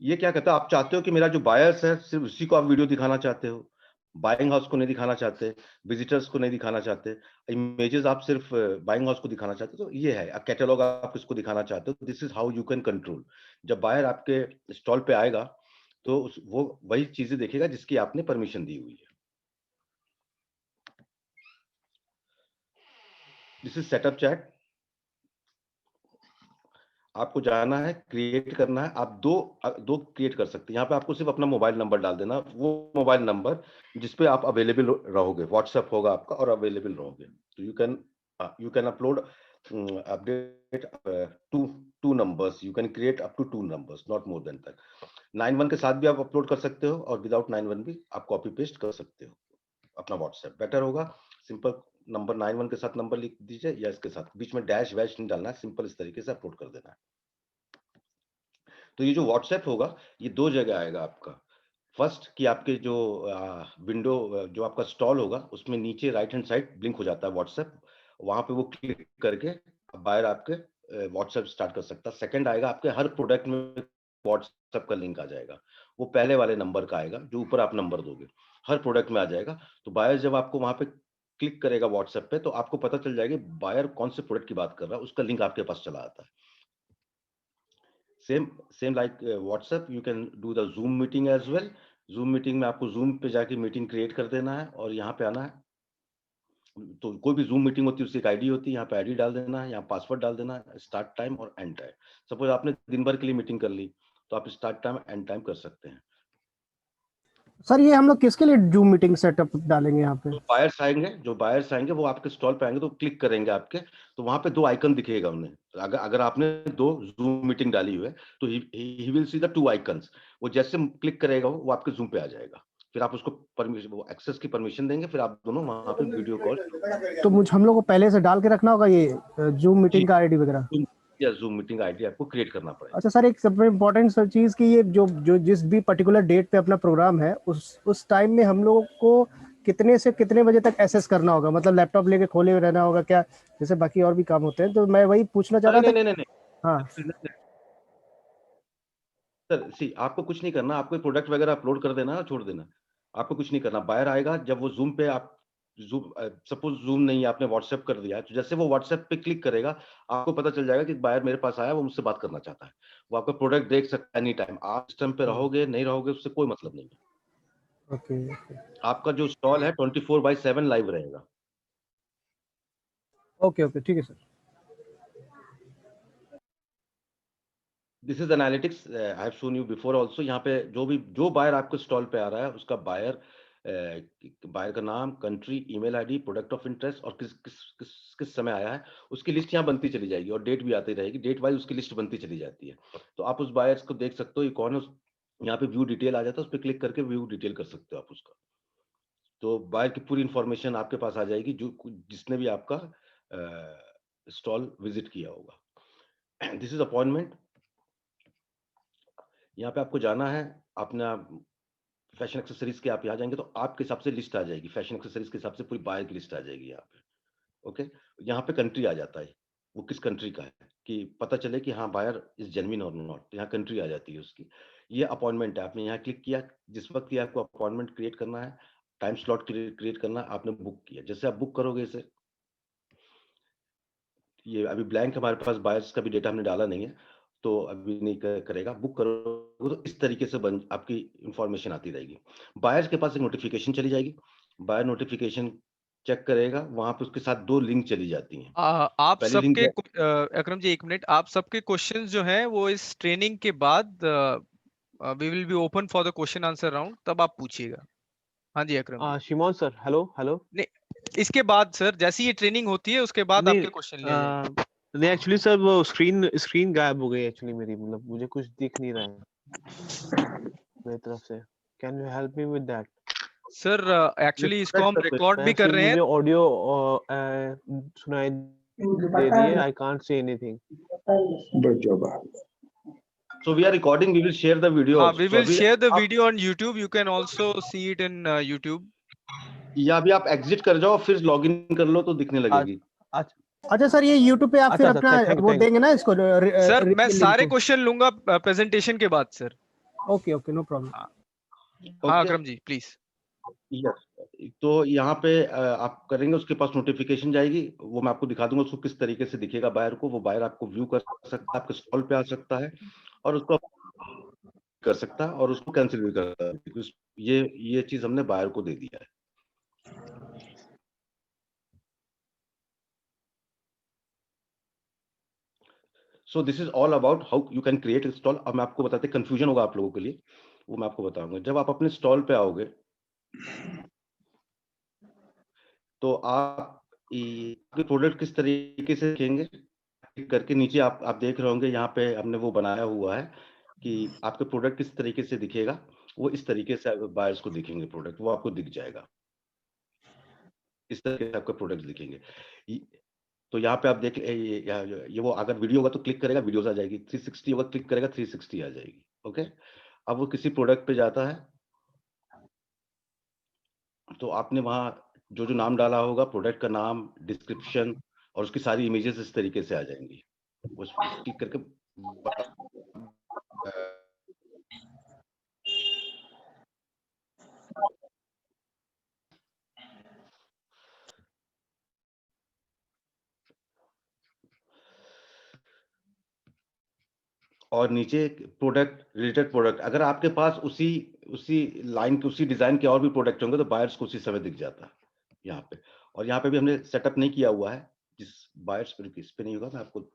ये क्या कहता है, आप चाहते हो कि मेरा जो बायर्स है सिर्फ उसी को आप वीडियो दिखाना चाहते हो, बाइंग हाउस को नहीं दिखाना चाहते, विजिटर्स को नहीं दिखाना चाहते, इमेजेस आप सिर्फ बाइंग हाउस को दिखाना चाहते हो, तो ये है कैटलॉग आप किसको दिखाना चाहते हो, this is how you can control. जब बायर आपके स्टॉल पे आएगा तो वो वही चीजें देखेगा जिसकी आपने परमिशन दी हुई है। This is setup chat. आपको जाना है, क्रिएट करना है, आप दो क्रिएट कर सकते हैं। यहाँ पे आपको सिर्फ अपना मोबाइल नंबर डाल देना, वो मोबाइल नंबर जिस पे आप अवेलेबल रहोगे, व्हाट्सएप होगा आपका और अवेलेबल रहोगे। तो you can upload update two numbers, you can create up to 2 numbers, not more than तक। 91 के साथ भी आप अपलोड कर सकते हो और विदाउट 91 भी आप कॉपी पेस्ट कर सकते हो अपना व्हाट्सएप, बेटर होगा। सिंपल नंबर 91 के साथ नंबर लिख दीजिए या इसके साथ, बीच में डैश वैश नहीं डालना है, सिंपल इस तरीके से अपलोड कर देना है। तो ये जो व्हाट्सएप होगा ये 2 जगह आएगा आपका। फर्स्ट कि आपके जो विंडो जो आपका स्टॉल होगा उसमें नीचे राइट हैंड साइड ब्लिंक हो जाता है व्हाट्सएप, वहां पे वो क्लिक करके बायर आपके व्हाट्सएप स्टार्ट कर सकता है। सेकंड आएगा आपके हर प्रोडक्ट में व्हाट्सएप का लिंक आ जाएगा, वो पहले वाले नंबर का आएगा जो ऊपर आप नंबर दोगे, हर प्रोडक्ट में आ जाएगा। तो बायर जब आपको वहां पे क्लिक करेगा व्हाट्सएप पे तो आपको पता चल जाएगा बायर कौन से प्रोडक्ट की बात कर रहा है, उसका लिंक आपके पास चला आता है। Same like WhatsApp, you can do the Zoom meeting as well. Zoom meeting में आपको जूम पे जाके मीटिंग क्रिएट कर देना है और यहाँ पे आना है। तो कोई भी जूम मीटिंग होती है उसकी एक आईडी होती है, यहाँ पे आईडी डाल देना है, यहाँ पासवर्ड डाल देना है, स्टार्ट टाइम और एंड टाइम। सपोज आपने दिन भर के लिए मीटिंग कर ली तो आप स्टार्ट टाइम एंड टाइम कर सकते हैं। सर ये हम लोग किसके लिए जूम मीटिंग सेटअप डालेंगे यहाँ पे? जो बायर्स आएंगे वो आपके स्टॉल पे आएंगे तो क्लिक करेंगे आपके, तो वहां पे 2 आइकन दिखेगा उन्हें। अगर आपने 2 जूम मीटिंग डाली हुई है तो he will see the 2 icons. वो जैसे क्लिक करेगा वो आपके जूम पे आ जाएगा, फिर आप उसको परमिशन, वो एक्सेस की परमिशन देंगे, फिर आप दोनों वहां पे वीडियो कॉल। तो हम लोग को पहले से डाल के रखना होगा ये जूम मीटिंग का आईडी वगैरह? या जूम मीटिंग आईडी आपको क्रिएट करना पड़ेगा। अच्छा सर, एक सबसे इम्पोर्टेंट चीज कि ये जो जिस भी पर्टिकुलर डेट पे अपना प्रोग्राम है उस टाइम में हम लोगों को कितने से कितने बजे तक एक्सेस करना होगा? मतलब लैपटॉप लेके खोले हुए रहना होगा क्या, जैसे बाकी और भी काम होते हैं? तो मैं वही पूछना चाह रहा था। नहीं। हाँ सर सी, आपको कुछ नहीं करना, आपको प्रोडक्ट वगैरह अपलोड कर देना और छोड़ देना, आपको कुछ नहीं करना। बायर आएगा जब वो जूम पे, आप सपोज जूम नहीं आपने व्हाट्सएप कर दिया, तो जैसे वो व्हाट्सएप पे क्लिक करेगा आपको पता चल जाएगा कि बायर मेरे पास आया, वो मुझसे बात करना चाहता है। वो आपका प्रोडक्ट देख सकता है एनी टाइम। आप सिस्टम पे रहोगे नहीं रहोगे उससे कोई मतलब नहीं है। ओके। आपका जो स्टॉल है 24/7 लाइव रहेगा। ओके ठीक है sir. This is analytics, I have shown you before also. यहाँ पे जो बायर आपके स्टॉल पे आ रहा है उसका बायर का नाम, country, email ID, product of interest और किस समय आया है उसकी लिस्ट यहाँ बनती चली जाएगी और डेट भी आती रहेगी, डेट वाइज उसकी लिस्ट बनती चली जाती है। तो आप उस बायर्स को देख सकते हो ये कौन है। यहाँ पे व्यू डिटेल आ जाता है, उस पर क्लिक करके व्यू डिटेल कर सकते हो आप उसका। तो बायर की पूरी इंफॉर्मेशन आपके पास आ जाएगी जिसने भी आपका स्टॉल विजिट किया होगा। This is appointment. यहाँ पे आपको जाना है अपना फैशन एक्सेसरीज के, आप यहाँ जाएंगे तो आपके हिसाब से लिस्ट आ जाएगी, फैशन एक्सेसरीज के हिसाब से पूरी बायर की लिस्ट आ जाएगी यहाँ पे। ओके, यहाँ पे कंट्री आ जाता है, वो किस कंट्री का है कि पता चले कि हाँ बायर इज जेन्युइन और नॉट, तो यहाँ कंट्री आ जाती है उसकी। ये अपॉइंटमेंट है, आपने यहाँ क्लिक किया, जिस वक्त ये आपको अपॉइंटमेंट क्रिएट करना है, टाइम स्लॉट क्रिएट करना है, आपने बुक किया। जैसे आप बुक करोगे इसे, ये अभी ब्लैंक हमारे पास, बायर्स का भी डेटा हमने डाला नहीं है तो अभी नहीं करेगा। बुक करोगे तो इस तरीके से आपकी इंफॉर्मेशन आती रहेगी। बायर्स के पास एक नोटिफिकेशन चली जाएगी, बायर नोटिफिकेशन चेक करेगा, वहां पे उसके साथ 2 लिंक चली जाती हैं। आप सबके अकरम जी 1 मिनट, आप सबके क्वेश्चंस जो हैं वो इस ट्रेनिंग के बाद we will be open for the question answer round, तब आप पूछिएगा। हाँ जी अकरम। शिमोन सर, हेलो। नहीं, इसके बाद सर जैसी ये ट्रेनिंग होती है उसके बाद आपके क्वेश्चन लिए जाएंगे। नहीं एक्चुअली सर वो स्क्रीन गायब हो गई एक्चुअली मेरी, मतलब मुझे कुछ दिख नहीं रहा है मेरी तरफ से। Can you help me with that? Sir actually इसको हम रिकॉर्ड भी कर रहे हैं। मुझे ऑडियो सुनाई दे रही है, I can't say anything. So we are recording, we will share the video. We will share the video on YouTube. You can also see it in YouTube. या अभी आप एग्जिट कर जाओ फिर लॉगिन कर लो तो दिखने लगेगी। अच्छा सर, ये YouTube पे आप फिर अपना वो देंगे ना इसको? सर मैं सारे क्वेश्चन लूंगा प्रेजेंटेशन के बाद सर। Okay no problem. हाँ अकरम जी प्लीज। यस, तो यहाँ पे आप करेंगे, उसके पास नोटिफिकेशन जाएगी, वो मैं आपको दिखा दूंगा उसको किस तरीके से दिखेगा बायर को। वो बायर आपको व्यू कर सकता है, आपके स्टॉल पे आ सकता है और उसको कर सकता है और उसको कैंसिल भी कर सकता है, because ये चीज हमने बायर को दे दिया है। So this is all about how you can create stall. अब मैं आपको बताते, कंफ्यूजन होगा आप लोगों के लिए, वो मैं आपको बताऊंगा। जब आप अपने स्टॉल पे आओगे तो आप प्रोडक्ट किस तरीके से देखेंगे करके, नीचे आप देख रहे होंगे, यहाँ पे हमने वो बनाया हुआ है कि आपके प्रोडक्ट किस तरीके से दिखेगा। वो इस तरीके से बायर्स को दिखेंगे प्रोडक्ट, वो आपको दिख जाएगा, इस तरीके से आपके प्रोडक्ट दिखेंगे। तो यहाँ पे आप देख ये वो अगर वीडियो होगा तो क्लिक करेगा, वीडियोस आ जाएगी। 360 होगा, क्लिक करेगा, 360 आ जाएगी। ओके, अब वो किसी प्रोडक्ट पे जाता है तो आपने वहाँ जो जो नाम डाला होगा, प्रोडक्ट का नाम, डिस्क्रिप्शन और उसकी सारी इमेजेस इस तरीके से आ जाएंगी। उस क्लिक करके और नीचे प्रोडक्ट, रिलेटेड प्रोडक्ट, अगर आपके पास उसी उसी लाइन के, उसी डिजाइन के और भी प्रोडक्ट होंगे तो बायर्स को उसी समय दिख जाता है यहाँ पे। और यहाँ पे भी हमने सेटअप नहीं किया हुआ है, जिस बायर्स पे इस पे नहीं होगा, मैं आपको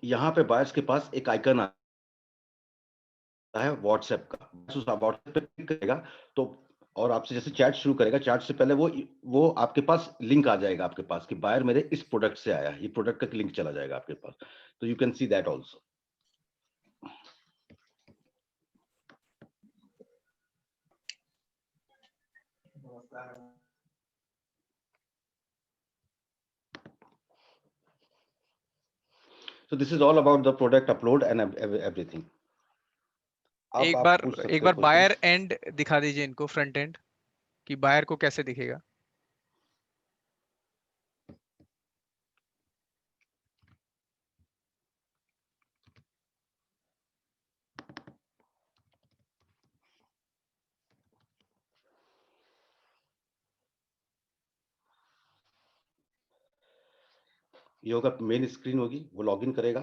यहाँ पे बायर्स के पास एक आइकन आता है व्हाट्सएप का। उस व्हाट्सएप पे क्लिक करेगा तो, और आपसे जैसे चैट शुरू करेगा, चैट से पहले वो आपके पास लिंक आ जाएगा आपके पास कि बायर मेरे इस प्रोडक्ट से आया है, ये प्रोडक्ट का लिंक चला जाएगा आपके पास। तो you can see that also. So this is all about the product upload and everything. एक आप बार पूछ सकते हो question। बायर एंड दिखा दीजिए इनको, फ्रंट एंड कि बायर को कैसे दिखेगा। ये होगा मेन स्क्रीन होगी, वो लॉगिन करेगा।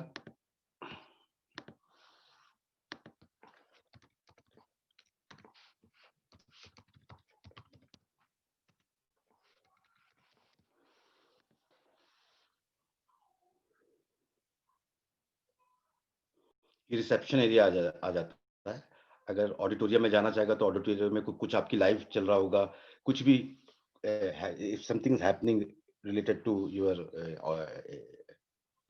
ये रिसेप्शन एरिया आ जाता है। अगर ऑडिटोरियम में जाना चाहेगा तो ऑडिटोरियम में कुछ आपकी लाइव चल रहा होगा, कुछ भी if something is happening related to your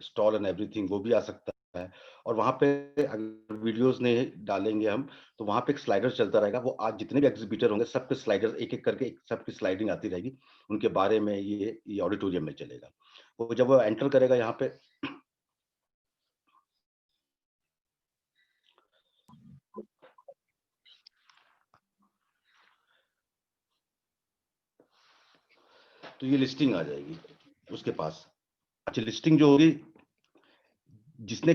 stall and everything, वो भी आ सकता है। और वहाँ पे अगर वीडियोस नहीं डालेंगे हम तो वहाँ पे एक स्लाइडर चलता रहेगा। वो आज जितने भी एग्जीबिटर होंगे सबके स्लाइडर एक एक करके सबकी स्लाइडिंग आती रहेगी, उनके बारे में ये ऑडिटोरियम में चलेगा। वो जब वो एंटर करेगा यहाँ पे तो ये लिस्टिंग आ जाएगी उसके पास। अच्छा, लिस्टिंग जो होगी, जिसने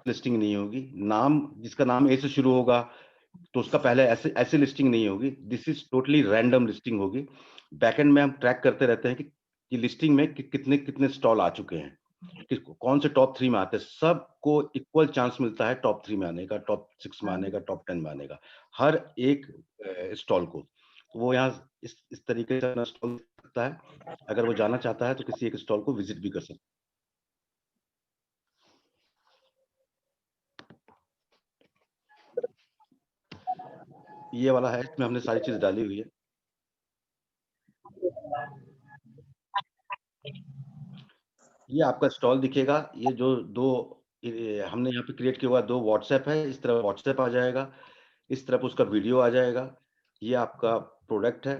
लिस्टिंग नहीं होगी, नाम जिसका नाम ए से शुरू होगा तो उसका पहले ऐसे लिस्टिंग नहीं होगी। This is totally random listing होगी। बैकएंड में हम ट्रैक करते रहते हैं कि लिस्टिंग में कितने कितने स्टॉल आ चुके हैं, कौन से टॉप 3 में आते हैं। सबको इक्वल चांस मिलता है टॉप 3 में आने का, टॉप 6 में आने का, टॉप 10 में आने का, हर एक स्टॉल को। तो वो यहाँ इस तरीके से स्टॉल सकता है। अगर वो जाना चाहता है तो किसी एक स्टॉल को विजिट भी कर सकता है। ये वाला है, इसमें हमने सारी चीज डाली हुई है। ये आपका स्टॉल दिखेगा। ये जो हमने यहाँ पे क्रिएट किया हुआ 2 व्हाट्सएप है, इस तरफ व्हाट्सएप आ जाएगा, इस तरफ उसका वीडियो आ जाएगा। ये आपका प्रोडक्ट है,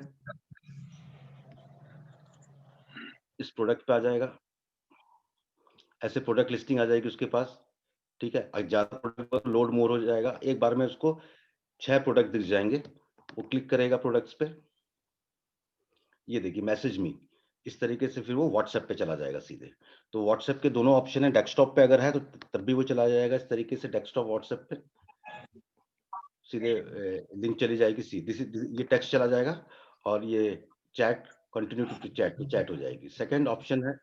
इस प्रोडक्ट पे आ जाएगा। ऐसे प्रोडक्ट लिस्टिंग आ जाएगी उसके पास, ठीक है। और ज्यादा प्रोडक्ट लोड मोर हो जाएगा, एक बार में उसको 6 प्रोडक्ट दिख जाएंगे। वो क्लिक करेगा प्रोडक्ट्स पे, ये देखिए मैसेज मी, इस तरीके से फिर वो व्हाट्सएप पे चला जाएगा सीधे। तो व्हाट्सएप के दोनों ऑप्शन है, डेस्कटॉप पे अगर है तो तब भी वो चला जाएगा इस तरीके से, डेस्कटॉप व्हाट्सएप पे सीधे लिंक चली जाएगी, सीधे ये टेक्स्ट चला जाएगा और ये चैट कंटिन्यू टू चैट हो जाएगी। सेकंड ऑप्शन है,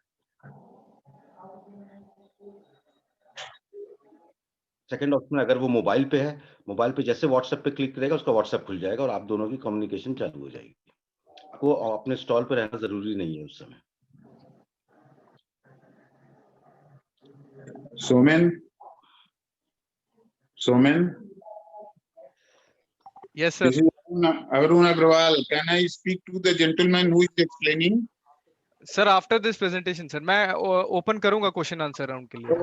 सेकंड ऑप्शन अगर वो मोबाइल पे है, मोबाइल पे जैसे व्हाट्सएप पे क्लिक करेगा उसका व्हाट्सएप खुल जाएगा और आप दोनों की कम्युनिकेशन चालू हो जाएगी। आपको अपने स्टॉल पे रहना जरूरी नहीं है उस समय। Somen, Yes, sir. this is Arun Agrawal. Can I speak to the gentleman who is explaining? Sir, after this presentation, sir, मैं open करूंगा question answer round के लिए.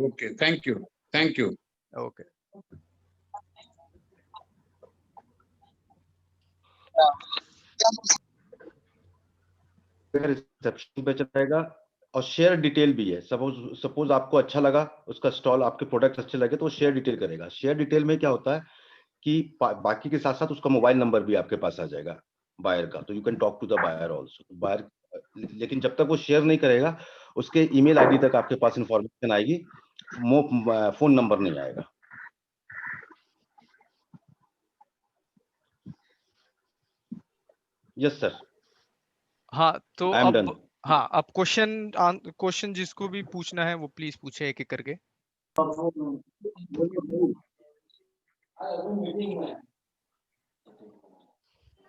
Okay. Thank you. Okay. Reception पे चलाएगा और शेयर डिटेल भी है। Suppose आपको अच्छा लगा उसका स्टॉल, आपके प्रोडक्ट अच्छे लगे तो वो शेयर डिटेल करेगा। शेयर डिटेल में क्या होता है कि बाकी के साथ साथ उसका मोबाइल नंबर भी आपके पास आ जाएगा बायर का, तो you can talk to the buyer also. Buyer, लेकिन जब तक वो शेयर नहीं करेगा उसके ईमेल आईडी तक आपके पास इंफॉर्मेशन आएगी, फोन नंबर नहीं आएगा। Yes sir. हाँ, तो अब क्वेश्चन जिसको भी पूछना है वो प्लीज पूछे एक एक करके।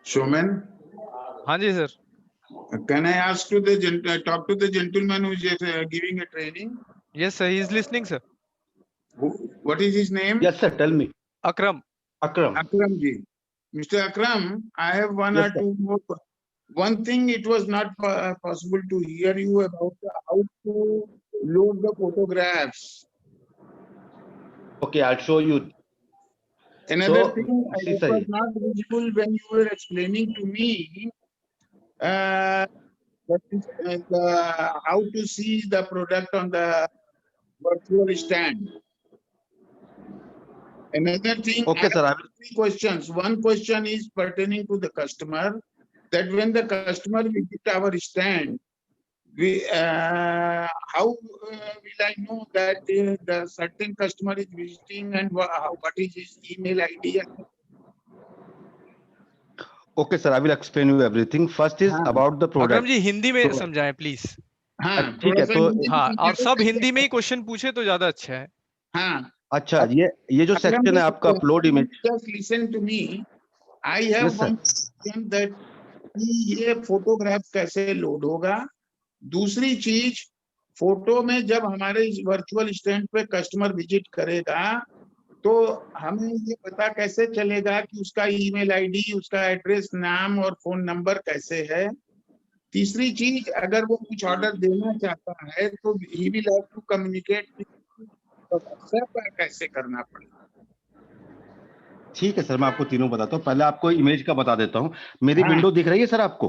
Somen, हाँ जी sir. can I ask to the talk to the gentleman who is giving a training? Yes sir, he is listening sir. What is his name? Yes sir, tell me. Akram ji. Mr. Akram, I have one or two more. One thing, it was not possible to hear you about how to load the photographs. Okay, I'll show you. Another thing, it was not visible when you were explaining to me how to see the product on the virtual stand. Another thing, okay, sir, I have 3 questions. One question is pertaining to the customer, that when the customer visits our stand, how will I know that the certain customer is visiting and what is his email ID? Okay sir, I will explain you everything. First is about the product. अकरम जी हिंदी में समझाएं please. हाँ, ठीक है, तो हाँ, और सब हिंदी में ही क्वेश्चन पूछे तो ज्यादा अच्छा है। हाँ, अच्छा, ये जो सेक्शन है आपका upload image. Just listen to me. I have one question that ये फोटोग्राफ कैसे लोड होगा। दूसरी चीज, फोटो में जब हमारे वर्चुअल स्टैंड पे कस्टमर विजिट करेगा तो हमें ये पता कैसे चलेगा कि उसका ईमेल आईडी, उसका एड्रेस, नाम और फोन नंबर कैसे है। तीसरी चीज, अगर वो कुछ ऑर्डर देना चाहता है तो he will have to communicate कैसे करना पड़ेगा। ठीक है सर, मैं आपको तीनों बताता हूँ। पहले आपको इमेज का बता देता हूँ। मेरी विंडो दिख रही है सर आपको?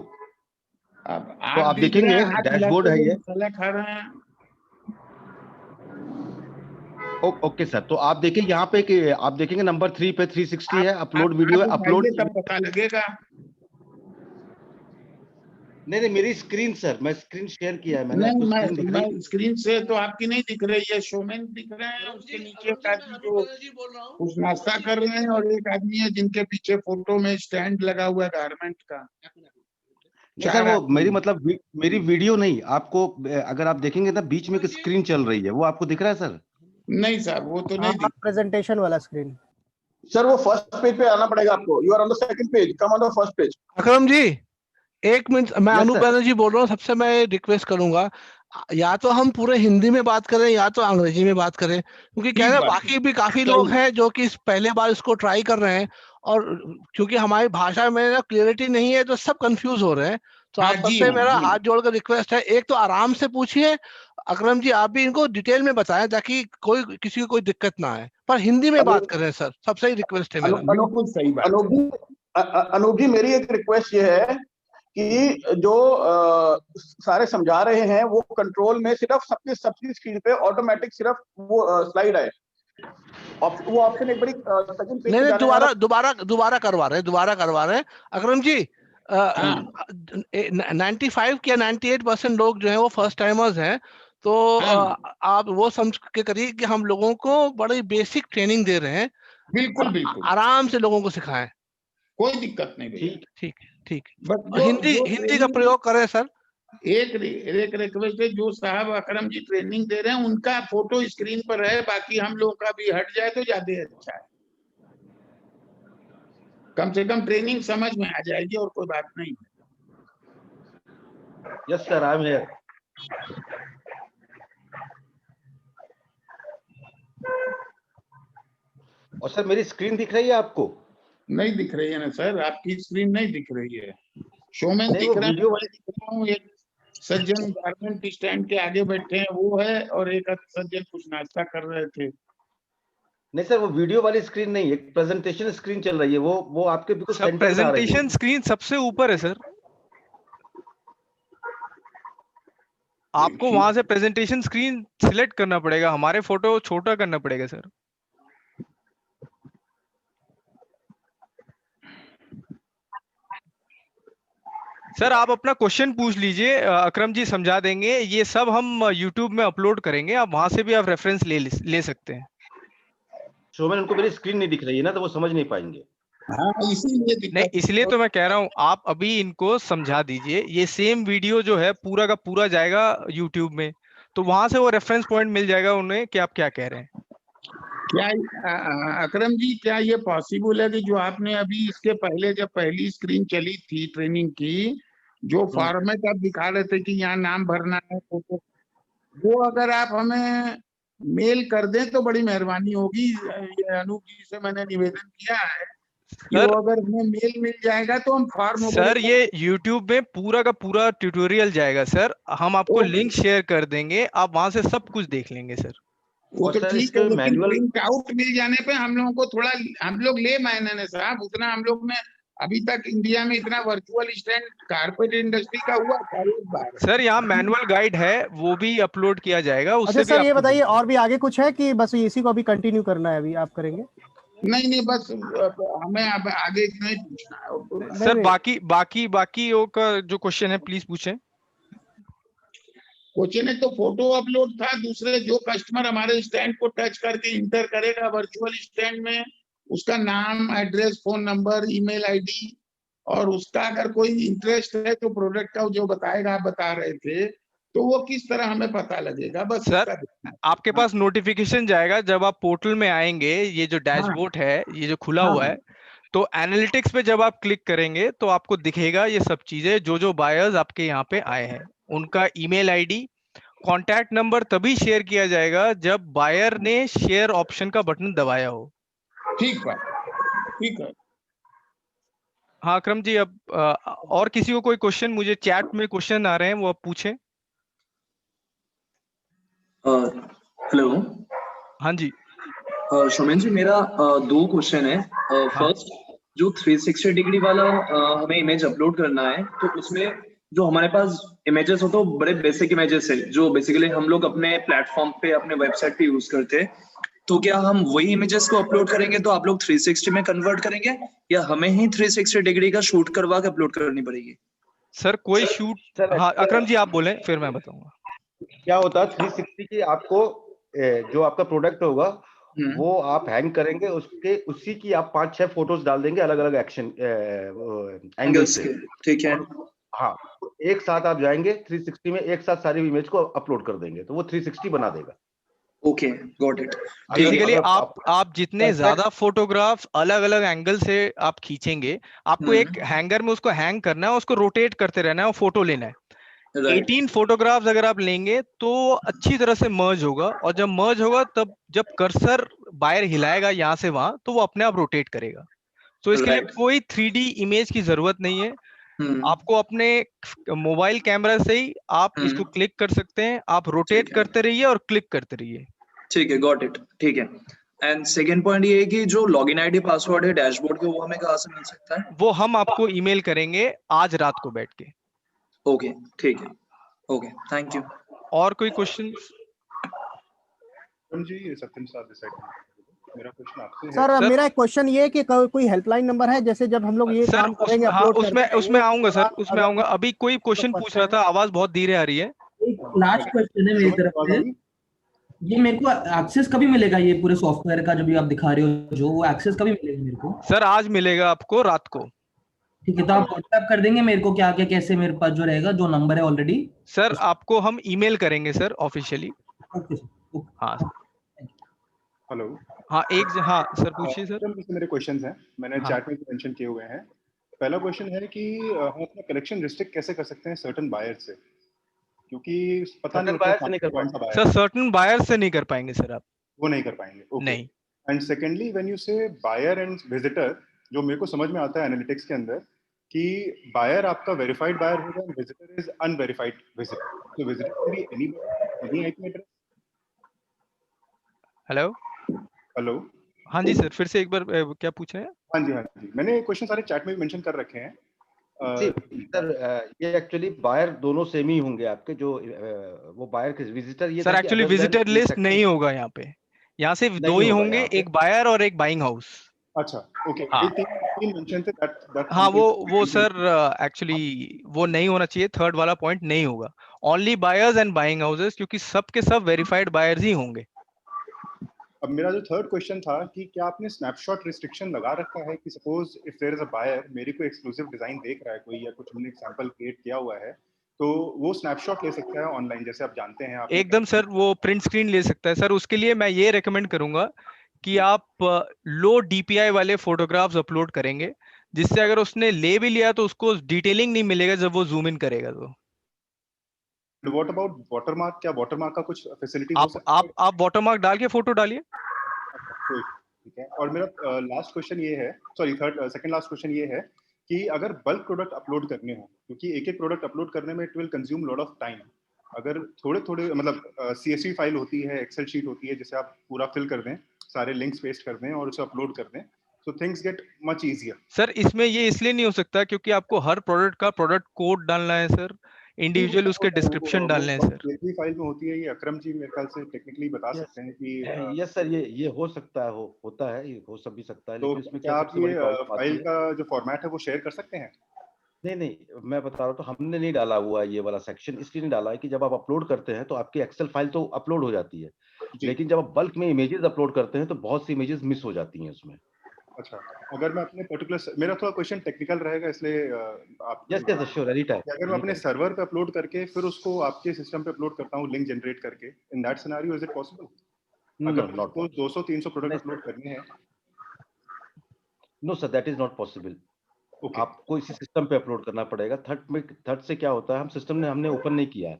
तो आप देखेंगे डैशबोर्ड है ये। ओके सर, तो आप देखिए यहाँ पे कि आप देखेंगे नंबर 3 पे 360 है, अपलोड वीडियो है, अपलोड तब पता लगेगा। नहीं, मेरी स्क्रीन सर, मैं स्क्रीन शेयर किया है मैंने। स्क्रीन से तो आपकी नहीं दिख रही है, शोमैन दिख रहे हैं, उसके नीचे एक आदमी जो कुछ नाश्ता कर रहे हैं और एक आदमी है जिनके पीछे फोटो में स्टैंड लगा हुआ है गारमेंट का। सर वो मेरी वीडियो नहीं, आपको अगर आप देखेंगे ना बीच में एक स्क्रीन चल रही है, वो आपको दिख रहा है सर? नहीं सर, वो तो नहीं। प्रेजेंटेशन वाला स्क्रीन सर, वो फर्स्ट पेज पे आना पड़ेगा आपको। You are on the second page, come on the first page. Akram ji एक मिनट, मैं अनूप बैनर्जी बोल रहा हूँ। सबसे मैं रिक्वेस्ट करूंगा, या तो हम पूरे हिंदी में बात करें या तो अंग्रेजी में बात करें, क्योंकि क्या है बाकी भी काफी लोग हैं जो कि पहले बार इसको ट्राई कर रहे हैं और क्योंकि हमारी भाषा में ना क्लियरिटी नहीं है तो सब कंफ्यूज हो रहे हैं। तो आप सबसे मेरा हाथ जोड़कर रिक्वेस्ट है, एक तो आराम से पूछिए। अकरम जी आप भी इनको डिटेल में बताएं ताकि किसी को कोई दिक्कत ना आए, पर हिंदी में बात करें सर, सबसे ही रिक्वेस्ट है मेरा। अनूप जी, मेरी एक रिक्वेस्ट ये है कि जो सारे समझा रहे हैं वो कंट्रोल में सिर्फ सबकी स्क्रीन पे ऑटोमेटिक सिर्फ वो स्लाइड है, वो ऑप्शन एक बड़ी सेकंड पेज नहीं, दोबारा करवा रहे हैं अकरम जी। 95 या 98% लोग जो है वो फर्स्ट टाइमर्स हैं, तो आप वो समझ के करिए कि हम लोगों को बड़ी बेसिक ट्रेनिंग दे रहे हैं। बिल्कुल बिल्कुल आराम से लोगों को सिखाएं, कोई दिक्कत नहीं भैया। ठीक। बट हिंदी का प्रयोग करें सर। एक रिक्वेस्ट है, जो साहब अकरम जी ट्रेनिंग दे रहे हैं उनका फोटो स्क्रीन पर है, बाकी हम लोग का भी हट जाए तो ज्यादा अच्छा है, कम से कम ट्रेनिंग समझ में आ जाएगी और कोई बात नहीं। Yes sir, I am here. और सर मेरी स्क्रीन दिख रही है आपको? नहीं दिख रही है ना सर, आपकी स्क्रीन नहीं दिख रही है। शोमैन दिख रहा है, मैं दिख रहा हूँ। एक सज्जन गारमेंट स्टैंड के आगे बैठे हैं वो है, और एक सज्जन कुछ नाश्ता कर रहे थे। नहीं सर, वो वीडियो वाली स्क्रीन नहीं, एक प्रेजेंटेशन स्क्रीन चल रही है, वो आपके बिल्कुल सेंटर पे आ रही है। प्रेजेंटेशन स्क्रीन सबसे ऊपर है सर, आपको वहां से प्रेजेंटेशन स्क्रीन सिलेक्ट करना पड़ेगा, हमारे फोटो छोटा करना पड़ेगा सर। सर आप अपना क्वेश्चन पूछ लीजिए, अकरम जी समझा देंगे। ये सब हम YouTube में अपलोड करेंगे, आप वहां से भी आप रेफरेंस ले सकते हैं। शोमैन, उनको मेरी स्क्रीन नहीं दिख रही है ना, तो वो समझ नहीं पाएंगे। हाँ, इसलिए तो मैं कह रहा हूँ आप अभी इनको समझा दीजिए। ये सेम वीडियो जो है पूरा का पूरा जाएगा YouTube में, तो वहां से वो रेफरेंस पॉइंट मिल जाएगा उन्हें कि आप क्या कह रहे हैं। क्या अकरम जी, क्या ये पॉसिबल है कि जो आपने अभी इसके पहले जब पहली स्क्रीन चली थी ट्रेनिंग की, जो फॉर्मेट आप दिखा रहे थे कि यहाँ नाम भरना है, फोटो, वो अगर आप हमें मेल कर दें तो बड़ी मेहरबानी होगी। ये अनूप जी से मैंने निवेदन किया है कि वो अगर हमें मेल मिल जाएगा तो हम फॉर्म सर ये YouTube में पूरा का पूरा ट्यूटोरियल जाएगा सर, हम आपको लिंक शेयर कर देंगे, आप वहां से सब कुछ देख लेंगे सर। वो तो ठीक है, लेकिन प्रिंट आउट मिल जाने पे हम लोगों को थोड़ा, हम लोग ले मैंने साहब उतना हम लोग ने अभी तक इंडिया में इतना वर्चुअल स्टैंड कारपेट इंडस्ट्री का हुआ था एक बार। सर यहाँ मैनुअल गाइड है, वो भी अपलोड किया जाएगा। अच्छा सर ये बताइए, और भी आगे कुछ है कि बस इसी को अभी कंटिन्यू करना है, अभी आप करेंगे? नहीं बस हमें अब आगे नहीं पूछना है। सर बाकी का जो क्वेश्चन है प्लीज पूछें। क्वेश्चन है तो फोटो अपलोड था, दूसरे जो कस्टमर हमारे स्टैंड को टच करके इंटर करेगा वर्चुअल स्टैंड में, उसका नाम, address, phone number, email ID, और उसका अगर कोई इंटरेस्ट है तो प्रोडक्ट का जो बताएगा, आप बता रहे थे, तो वो किस तरह हमें पता लगेगा? बस सर आपके पास नोटिफिकेशन जाएगा जब आप पोर्टल में आएंगे, ये जो डैशबोर्ड है ये जो खुला हुआ है, तो एनालिटिक्स पे जब आप क्लिक करेंगे तो आपको दिखेगा ये सब चीजें, जो बायर्स आपके यहाँ पे आए हैं, उनका ईमेल आईडी, कॉन्टैक्ट नंबर तभी शेयर किया जाएगा जब बायर ने शेयर ऑप्शन का बटन दबाया हो। ठीक है। हाँ अकरम जी, अब और किसी को कोई क्वेश्चन, मुझे चैट में क्वेश्चन आ रहे हैं, वो आप पूछें। हेलो। हाँ जी शोमेन जी, मेरा 2 क्वेश्चन है। फर्स्ट, जो 360 डिग्री वाला हमें इमेज अपलोड करना है, तो उसमें जो हमारे पास इमेजेस हो तो बड़े बेसिक इमेजेस है जो बेसिकली हम लोग अपने प्लेटफॉर्म पे, अपने वेबसाइट पे यूज करते हैं, तो क्या हम वही इमेजेस को अपलोड करेंगे तो आप लोग 360 में कन्वर्ट करेंगे, या हमें ही 360 डिग्री का शूट करवा के अपलोड करनी पड़ेगी? सर कोई शूट, हाँ अकरम जी आप बोलें फिर मैं बताऊंगा। क्या होता है 360 की, आपको जो आपका प्रोडक्ट होगा वो आप हैंग करेंगे, उसके उसी की आप 5-6 फोटोज डाल देंगे अलग अलग एक्शन एंगल से। ठीक है। हाँ, एक साथ आप जाएंगे 360 में, एक साथ सारी इमेज को अपलोड कर देंगे तो वो 360 बना देगा। Okay, got it. बेसिकली आप जितने ज्यादा फोटोग्राफ अलग अलग एंगल से आप खींचेंगे, आपको एक हैंगर में उसको हैंग करना है, उसको रोटेट करते रहना है और फोटो लेना है। 18 फोटोग्राफ्स अगर आप लेंगे तो अच्छी तरह से मर्ज होगा, और जब मर्ज होगा तब जब कर्सर बायर हिलाएगा यहाँ से वहां, तो वो अपने आप रोटेट करेगा। तो इसके लिए कोई 3D इमेज की जरूरत नहीं है, आपको अपने मोबाइल कैमरा से ही आप इसको क्लिक कर सकते हैं, आप रोटेट करते रहिए और क्लिक करते रहिए। ठीक है, गॉट इट। ठीक है। एंड सेकेंड पॉइंट ये है कि जो लॉगिन आईडी पासवर्ड है डैशबोर्ड के वो हमें कहाँ से मिल सकता है? वो हम आपको ईमेल करेंगे आज रात को बैठ के। ओके ठीक है, ओके थैंक यू। और कोई क्वेश्चन? जी सत्यम सर डिसाइड मेरा क्वेश्चन आपसे है। सर मेरा एक क्वेश्चन ये है कि कोई हेल्पलाइन नंबर है, जैसे जब हम लोग ये काम करेंगे अपलोड उसमें आऊंगा सर, उसमें आऊंगा। अभी कोई क्वेश्चन पूछ रहा था, आवाज बहुत धीरे आ रही है। लास्ट क्वेश्चन है मेरी तरफ से, ये मेरे को एक्सेस कभी मिलेगा ये पूरे सॉफ्टवेयर का जो भी आप दिखा रहे हो, जो वो एक्सेस कभी मिलेगा मेरे को? सर आज मिलेगा आपको रात को। ठीक है, तो आप व्हाट्सएप कर देंगे मेरे को क्या क्या कैसे मेरे पास जो रहेगा, जो नंबर है ऑलरेडी? सर आपको हम ईमेल करेंगे सर ऑफिशियली। Okay sir. हाँ हेलो। हाँ हाँ सर पूछिए सर। मेरे क्वेश्चंस हैं, मैंने हाँ। चैट में मेंशन किए हुए हैं। पहला क्वेश्चन है कि हम अपना कलेक्शन रिस्ट्रिक्ट कैसे कर सकते हैं सर्टेन बायर से, क्योंकि पता नहीं बायर से नहीं कर पाएंगे सर, सर्टेन बायर से नहीं कर पाएंगे सर आप, वो नहीं कर पाएंगे। ओके। नहीं। एंड सेकेंडली व्हेन यू से बायर एंड विजिटर, जो मेरे को समझ में आता है एनालिटिक्स के अंदर कि बायर आपका वेरीफाइड बायर होगा and visitor is unverified visitor, तो visitor can be any IP address. Hello hello. हाँ जी सर, फिर से एक बार क्या पूछे हैं? हाँ जी मैंने क्वेश्चन सारे चैट में भी मेंशन कर रखे हैं। सर ये एक्चुअली बायर दोनों सेम ही होंगे आपके, जो वो बायर के विजिटर, ये सर एक्चुअली विजिटर लिस्ट नहीं होगा यहाँ पे, यहाँ सिर्फ दो ही होंगे, एक बायर और एक बाइंग हाउस। अच्छा ओके। हाँ। तीन मेंशन थे दैट हाँ वो सर एक्चुअली वो नहीं होना चाहिए, थर्ड वाला पॉइंट नहीं होगा। Only buyers and buying houses, क्योंकि सब के सब वेरीफाइड बायर्स ही होंगे। अब मेरा जो थर्ड क्वेश्चन था कि क्या आपने स्नैपशॉट रिस्ट्रिक्शन लगा रखा है कि suppose if there is a buyer, मेरे को एक्सक्लूसिव डिजाइन देख रहा है कोई या कुछ हमने सैंपल क्रिएट किया हुआ है, तो वो स्नैपशॉट ले सकता है ऑनलाइन, जैसे आप जानते हैं। आप एकदम सर, वो प्रिंट स्क्रीन ले सकता है सर। उसके लिए मैं ये रेकमेंड करूंगा कि आप लो डीपीआई वाले फोटोग्राफ्स अपलोड करेंगे, जिससे अगर उसने ले भी लिया तो उसको डिटेलिंग नहीं मिलेगा जब वो जूम इन करेगा। तो व्हाट अबाउट वाटरमार्क? क्या वाटरमार्क का कुछ फैसिलिटी हो सकती है? आप वाटरमार्क डाल के फोटो डालिए। ठीक है। और मेरा लास्ट क्वेश्चन ये है, सॉरी सेकंड लास्ट क्वेश्चन ये है कि अगर बल्क प्रोडक्ट अपलोड करने हो, क्योंकि एक एक प्रोडक्ट अपलोड करने में it will consume lot of time, अगर थोड़े थोड़े मतलब CSV फाइल होती है, एक्सेल शीट होती है, जिसे आप पूरा फिल कर दें, सारे लिंक्स पेस्ट कर दें और उसे अपलोड कर दें, so things get much easier। Sir इसमें ये इसलिए नहीं हो सकता क्योंकि आपको हर प्रोडक्ट का प्रोडक्ट कोड डालना है सर, इंडिविजुअल उसके डिस्क्रिप्शन डालने हैं सर। CSV फाइल में होती है, ये अकरम जी मेरे ख्याल से टेक्निकली बता सकते हैं कि यस सर, ये हो सकता है, होता है, ये हो सब भी सकता है, तो लेकिन इसमें क्या क्या आप सबसे बड़ी ये प्रॉब्लम आती फाइल है। का जो फॉर्मेट है वो शेयर कर सकते हैं? नहीं, मैं बता रहा हूँ, तो हमने नहीं डाला हुआ है ये वाला सेक्शन, इसलिए नहीं डाला है कि जब आप अपलोड करते हैं तो आपकी एक्सेल फाइल तो अपलोड हो जाती है, लेकिन जब आप बल्क में इमेजेस अपलोड करते हैं तो बहुत सी इमेजेस मिस हो जाती हैं उसमें। अच्छा, अगर मैं अपने पर्टिकुलर, मेरा थोड़ा क्वेश्चन टेक्निकल रहेगा इसलिए आप यस श्योर, एनी टाइम। अगर मैं अपने सर्वर पे अपलोड करके फिर उसको आपके सिस्टम पे अपलोड करता हूँ लिंक जनरेट करके, in that scenario is it possible? अगर सपोज 200-300 प्रोडक्ट अपलोड करने हैं। No sir, that is not possible. आपको इसी सिस्टम पे अपलोड करना पड़ेगा। थर्ड से क्या होता है, हमने ओपन नहीं किया है,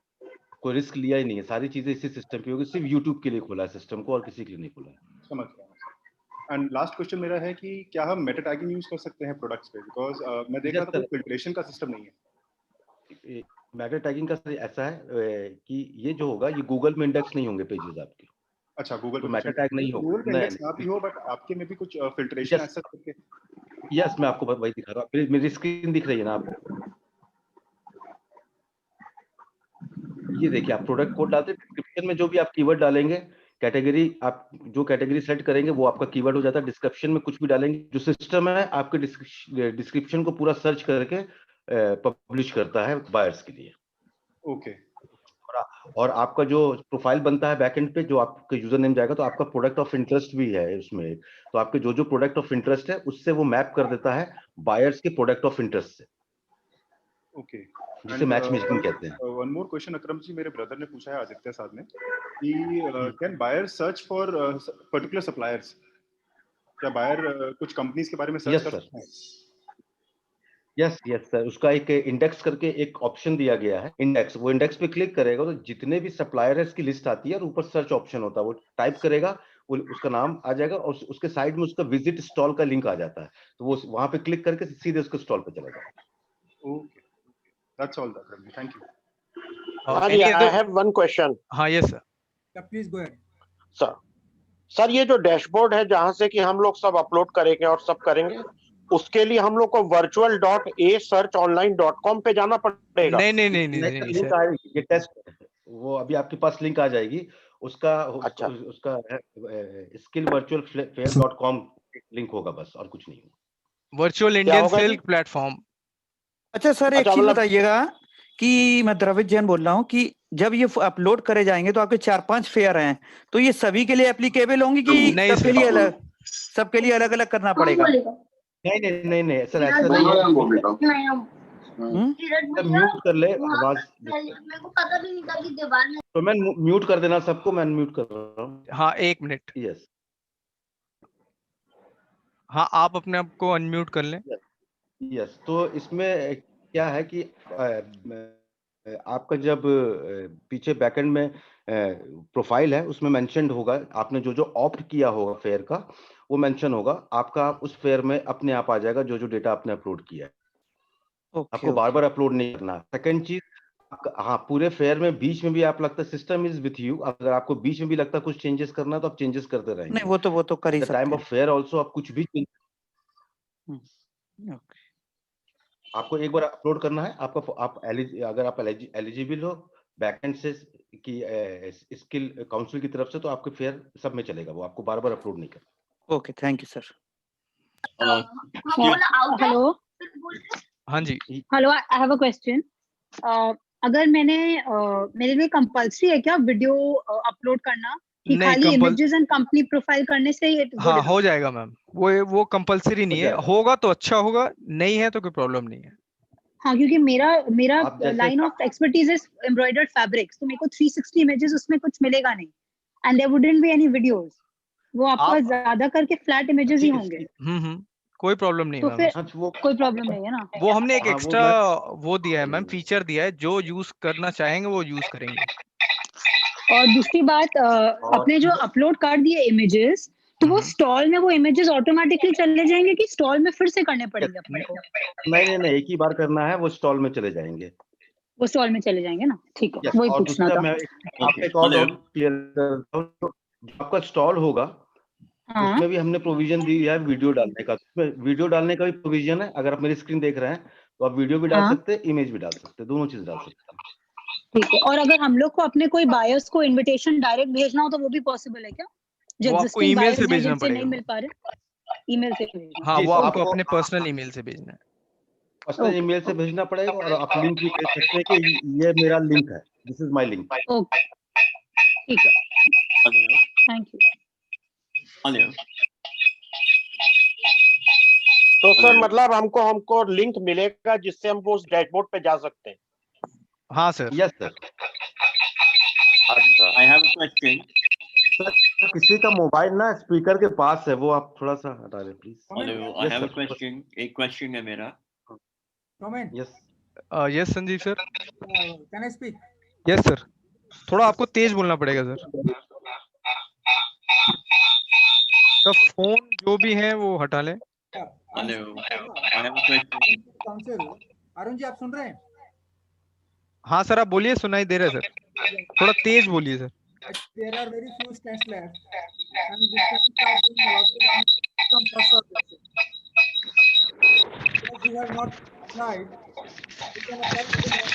कोई रिस्क लिया ही नहीं है, सारी चीजें इसी सिस्टम पे होगी, सिर्फ यूट्यूब के लिए खोला है सिस्टम को और किसी के लिए नहीं खोला है। समझ गया। एंड लास्ट क्वेश्चन मेरा है कि क्या हम मेटा टैगिंग यूज कर सकते हैं प्रोडक्ट्स पे? बिकॉज मैं देख रहा था फिल्ट्रेशन का सिस्टम नहीं है। मेटा टैगिंग का ऐसा है कि ये जो होगा, ये गूगल में इंडेक्स नहीं होंगे पेजेस आपके। अच्छा, गूगल तो मेटा टैग नहीं होगा। गूगल पे इंडेक्स ना भी हो, बट आपके में भी कुछ फिल्ट्रेशन ऐसा करके। यस, मैं आपको वही दिखा रहा हूँ, मेरी स्क्रीन दिख रही है ना आपको? ये देखिए, आप प्रोडक्ट कोड डालते हैं, डिस्क्रिप्शन में जो भी आप कीवर्ड डालेंगे, कैटेगरी, आप जो कैटेगरी सेलेक्ट करेंगे वो आपका कीवर्ड हो जाता है। डिस्क्रिप्शन में कुछ भी डालेंगे, जो सिस्टम है आपके डिस्क्रिप्शन को पूरा सर्च करके पब्लिश करता है बायर्स के लिए। ओके। और आपका जो प्रोफाइल बनता है बैकएंड पे, जो आपका यूजर नेम जाएगा, तो आपका प्रोडक्ट ऑफ इंटरेस्ट भी है उसमें, तो आपके जो प्रोडक्ट ऑफ इंटरेस्ट है उससे वो मैप कर देता है बायर्स के प्रोडक्ट ऑफ इंटरेस्ट से। ओके, जिसे मैच मेकिंग कहते हैं। वन मोर क्वेश्चन अकरम जी, मेरे ब्रदर ने पूछा है, आदित्य साहब ने, कि can buyer search for particular suppliers? क्या बायर कुछ कंपनीज के बारे में सर्च कर सकते हैं? यस सर, उसका एक इंडेक्स करके एक ऑप्शन दिया गया है, इंडेक्स। वो इंडेक्स पे क्लिक करेगा तो जितने भी सप्लायर है उसकी लिस्ट आती है और ऊपर सर्च ऑप्शन होता है, वो टाइप करेगा, वो उसका नाम आ जाएगा और उसके साइड में उसका विजिट स्टॉल का लिंक आ जाता है, तो वो वहां पे क्लिक करके सीधे उसके स्टॉल पे चला जाएगा। Okay, that's all that, thank you. I have one question. हाँ, yes sir. Yeah, please go ahead. Sir, sir ये जो डैशबोर्ड है जहां से कि हम लोग सब अपलोड करेंगे और सब करेंगे, उसके लिए हम लोग को virtual.asearchonline.com पे जाना पड़ेगा? नहीं नहीं नहीं नहीं नहीं, सर, नहीं लिंक सर। आएगी, ये टेस्ट वो अभी आपके पास लिंक आ जाएगी उसका। अच्छा। उसका skillvirtualfair.com लिंक होगा बस, और कुछ नहीं होगा। Virtual Indian silk platform. अच्छा सर, एक चीज बताइएगा कि मैं द्रवित जैन बोल रहा हूँ कि जब ये अपलोड करे जाएंगे तो आपके 4-5 फेयर हैं, तो ये सभी के लिए एप्लीकेबल होंगी कि नहीं सबके लिए अलग, सबके लिए अलग अलग करना पड़ेगा? नहीं नहीं नहीं नहीं सर, ऐसा नहीं है। म्यूट कर ले आवाज, मेरे को पता भी नहीं था कि दीवार में। तो मैं म्यूट कर देना सबको, मैं म्यूट कर रहा हूँ। हाँ 1 मिनट। यस, हाँ आप अपने आप को अनम्यूट कर लें। यस। तो इसमें क्या है कि आपका जब पीछे बैकएंड में प्रोफाइल है उसमें मेंशन्ड होगा, आपने जो जो ऑप्ट किया होगा फेयर का वो मेंशन होगा, आपका उस फेयर में अपने आप आ जाएगा जो जो डेटा आपने अपलोड किया है। आपको बार बार अपलोड नहीं करना। सेकंड चीज, हाँ पूरे फेयर में बीच में भी आप लगता है सिस्टम इज विथ यू, अगर आपको बीच में भी लगता है कुछ चेंजेस करना है तो आप चेंजेस करते रहेंगे। नहीं वो तो कर ही सकते टाइम हैं। ऑफ फेयर ऑल्सो आप कुछ भी आपको एक बार अपलोड करना है, आपका अगर आप एलिजिबल हो बैकएंड से कि स्किल काउंसिल की तरफ से, तो आपके फेयर सब में चलेगा, वो आपको बार बार अपलोड नहीं करना। Okay, thank you sir. Hello हाँ जी। Hello, I have a question. अगर मेरे लिए कंपल्सरी है क्या वीडियो अपलोड करना, कि नहीं, खाली इमेजेस एंड कंपनी प्रोफाइल करने से ही हाँ हो जाएगा मैम, वो कंपलसरी नहीं है, होगा तो अच्छा होगा, नहीं है तो कोई प्रॉब्लम नहीं है। हाँ, क्योंकि मेरा जैसे- line of expertise is embroidered fabrics, तो मेरे को 360 इमेजेस उसमें कुछ मिलेगा नहीं, and there wouldn't be any videos. वो आपका ज्यादा करके फ्लैट इमेजेस ही होंगे। कोई प्रॉब्लम नहीं तो मैम। फिर कोई प्रॉब्लम नहीं है ना? वो हमने एक हाँ, वो एक्स्ट्रा वो दिया है मैम, फीचर दिया है, जो यूज करना चाहेंगे वो यूज करेंगे। और दूसरी बात, अपने जो अपलोड कर दिए इमेजेस, तो वो स्टॉल में वो इमेजेस ऑटोमेटिकली चले जाएंगे कि स्टॉल में फिर से करने पड़ेंगे अपने को? नहीं नहीं, एक ही बार करना है, वो स्टॉल में चले जाएंगे। वो स्टॉल में चले जाएंगे ना? ठीक है, Yes, वही और पूछना दूसरा था। मैं आपको एक और डाउट क्लियर करता हूँ, जो आपका स्टॉल होगा हाँ। उसमें भी हमने प्रोविजन दी है वीडियो डालने का। उसमें वीडियो डालने का भी प्रोविजन है, अगर आप मेरी स्क्रीन देख रहे हैं तो आप वीडियो भी डाल हाँ। सकते हैं, इमेज भी डाल सकते हैं, दोनों चीज डाल सकते हैं। ठीक है, और अगर हम लोग को अपने कोई बायर्स को इनविटेशन डायरेक्ट भेजना हो तो वो भी पॉसिबल है क्या? जो वो आपको एग्जिस्टिंग email बायर्स से हैं भेजना जिनसे नहीं पड़ेगा। मिल पा रहे, ईमेल से भेजना? हाँ, जी, वो तो आपको आपको अपने पर्सनल ईमेल से भेजना है। पर्सनल ईमेल से भेजना पड़ेगा, और आप लिंक भी भेज सकते हैं कि ये मेरा लिंक है, this is my link. Okay, ठीक है, थैंक यू। तो सर मतलब हमको लिंक मिलेगा जिससे हम उस डैशबोर्ड पे जा सकते हैं? हाँ सर। Yes sir. अच्छा, I have a question. Sir किसी का मोबाइल ना स्पीकर के पास है, वो आप थोड़ा सा हटा दें please. Hello, I have a question. एक क्वेश्चन है मेरा। Comment. Yes yes Sanjeev sir. Can I speak? Yes sir, थोड़ा आपको तेज बोलना पड़ेगा सर। तो फोन जो भी है वो हटा लें। Hello, I have a question. Council, Arun ji आप सुन रहे हैं? हाँ सर आप बोलिए, सुनाई दे रहा है सर, थोड़ा तेज बोलिए sir. There are very few stands left, and the students are doing a lot of some first or second. If you have not applied, you can apply to the next.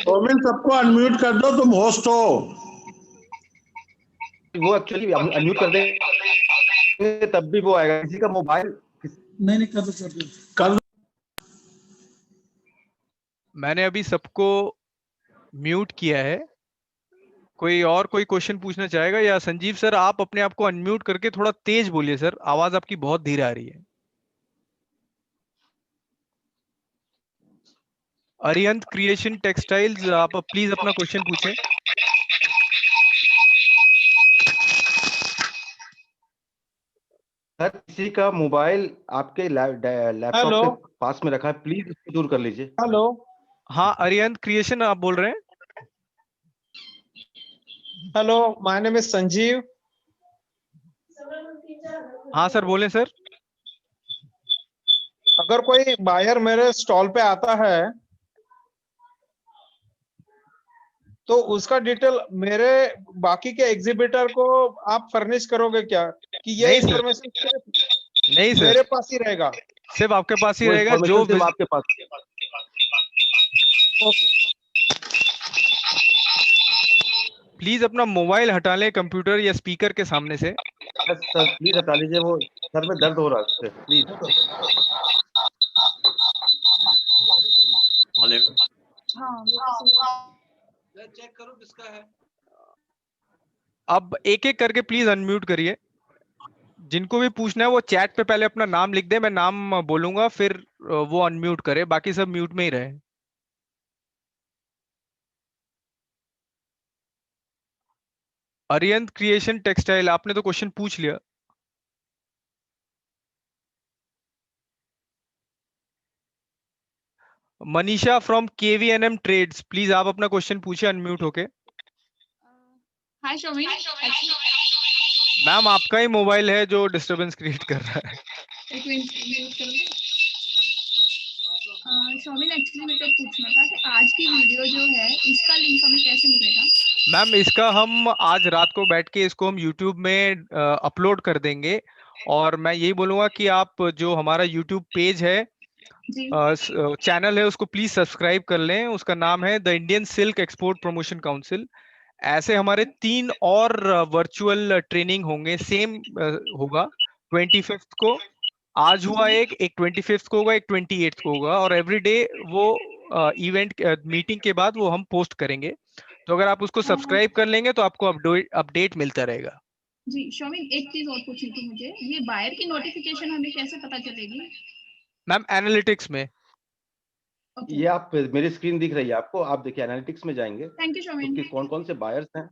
Somen, सबको unmute कर दो, तुम host हो। वो actually unmute कर देंगे तब भी वो आएगा। किसी का मोबाइल नहीं कर दो कर दो। मैंने अभी सबको म्यूट किया है। कोई क्वेश्चन पूछना चाहेगा? या संजीव सर आप अपने आप को अनम्यूट करके थोड़ा तेज बोलिए सर, आवाज आपकी बहुत धीरे आ रही है। अरियंत क्रिएशन टेक्सटाइल्स, आप प्लीज अपना क्वेश्चन पूछें। सर किसी का मोबाइल आपके लैपटॉप के पास में रखा है, प्लीज उसको दूर कर लीजिए। हेलो, हाँ अरियंत क्रिएशन आप बोल रहे हैं? Hello, my name is Sanjeev. हाँ सर बोलें सर। अगर कोई बायर मेरे स्टॉल पे आता है तो उसका डिटेल मेरे बाकी के एग्जिबिटर को आप फर्निश करोगे क्या कि ये नहीं सर, इंफॉर्मेशन नहीं सर, मेरे पास ही रहेगा? सिर्फ आपके पास ही वो रहेगा जो इन्फॉर्मेशन सिर्फ आपके पास। ओके, प्लीज अपना मोबाइल हटा लें कंप्यूटर या स्पीकर के सामने से। सर प्लीज हटा लीजिए, वो सर में दर्द हो रहा है उससे, प्लीज। चेक करो किसका है। अब एक एक करके प्लीज अनम्यूट करिए। जिनको भी पूछना है वो चैट पे पहले अपना नाम लिख दे, मैं नाम बोलूंगा फिर वो अनम्यूट करे, बाकी सब म्यूट में ही रहे। अरियंत क्रिएशन टेक्सटाइल, आपने तो क्वेश्चन पूछ लिया। Manisha from KVNM trades, please आप अपना क्वेश्चन पूछे अनम्यूट होके। हाय शोमिन, मैम आपका ही मोबाइल है जो डिस्टरबेंस क्रिएट कर रहा है। एक मिनट म्यूट कर दो। शोमिन एक्चुअली मेरे को पूछना था कि आज की वीडियो जो है इसका लिंक हमें कैसे मिलेगा? मैम इसका हम आज रात को बैठ के इसको हम YouTube में अपलोड कर देंगे, और मैं यही बोलूंगा कि आप जो हमारा YouTube पेज है, चैनल है, उसको प्लीज सब्सक्राइब कर लें। उसका नाम है the Indian silk export promotion council. ऐसे हमारे 3 और वर्चुअल ट्रेनिंग होंगे, सेम होगा 25th को, आज हुआ एक 25th को होगा, एक 28th को होगा, और एवरी डे वो इवेंट मीटिंग के बाद वो हम पोस्ट करेंगे। तो अगर आप उसको सब्सक्राइब कर लेंगे तो आपको अपडेट मिलता रहेगा। जी शोमिन, एक चीज और पूछनी थी मुझे, ये बायर की नोटिफिकेशन हमें कैसे पता चलेगी? मैम एनालिटिक्स में। ये आप मेरी स्क्रीन दिख रही है आपको, आप देखिए एनालिटिक्स में जाएंगे थैंक यू शोमिन। तो कौन कौन से बायर्स हैं,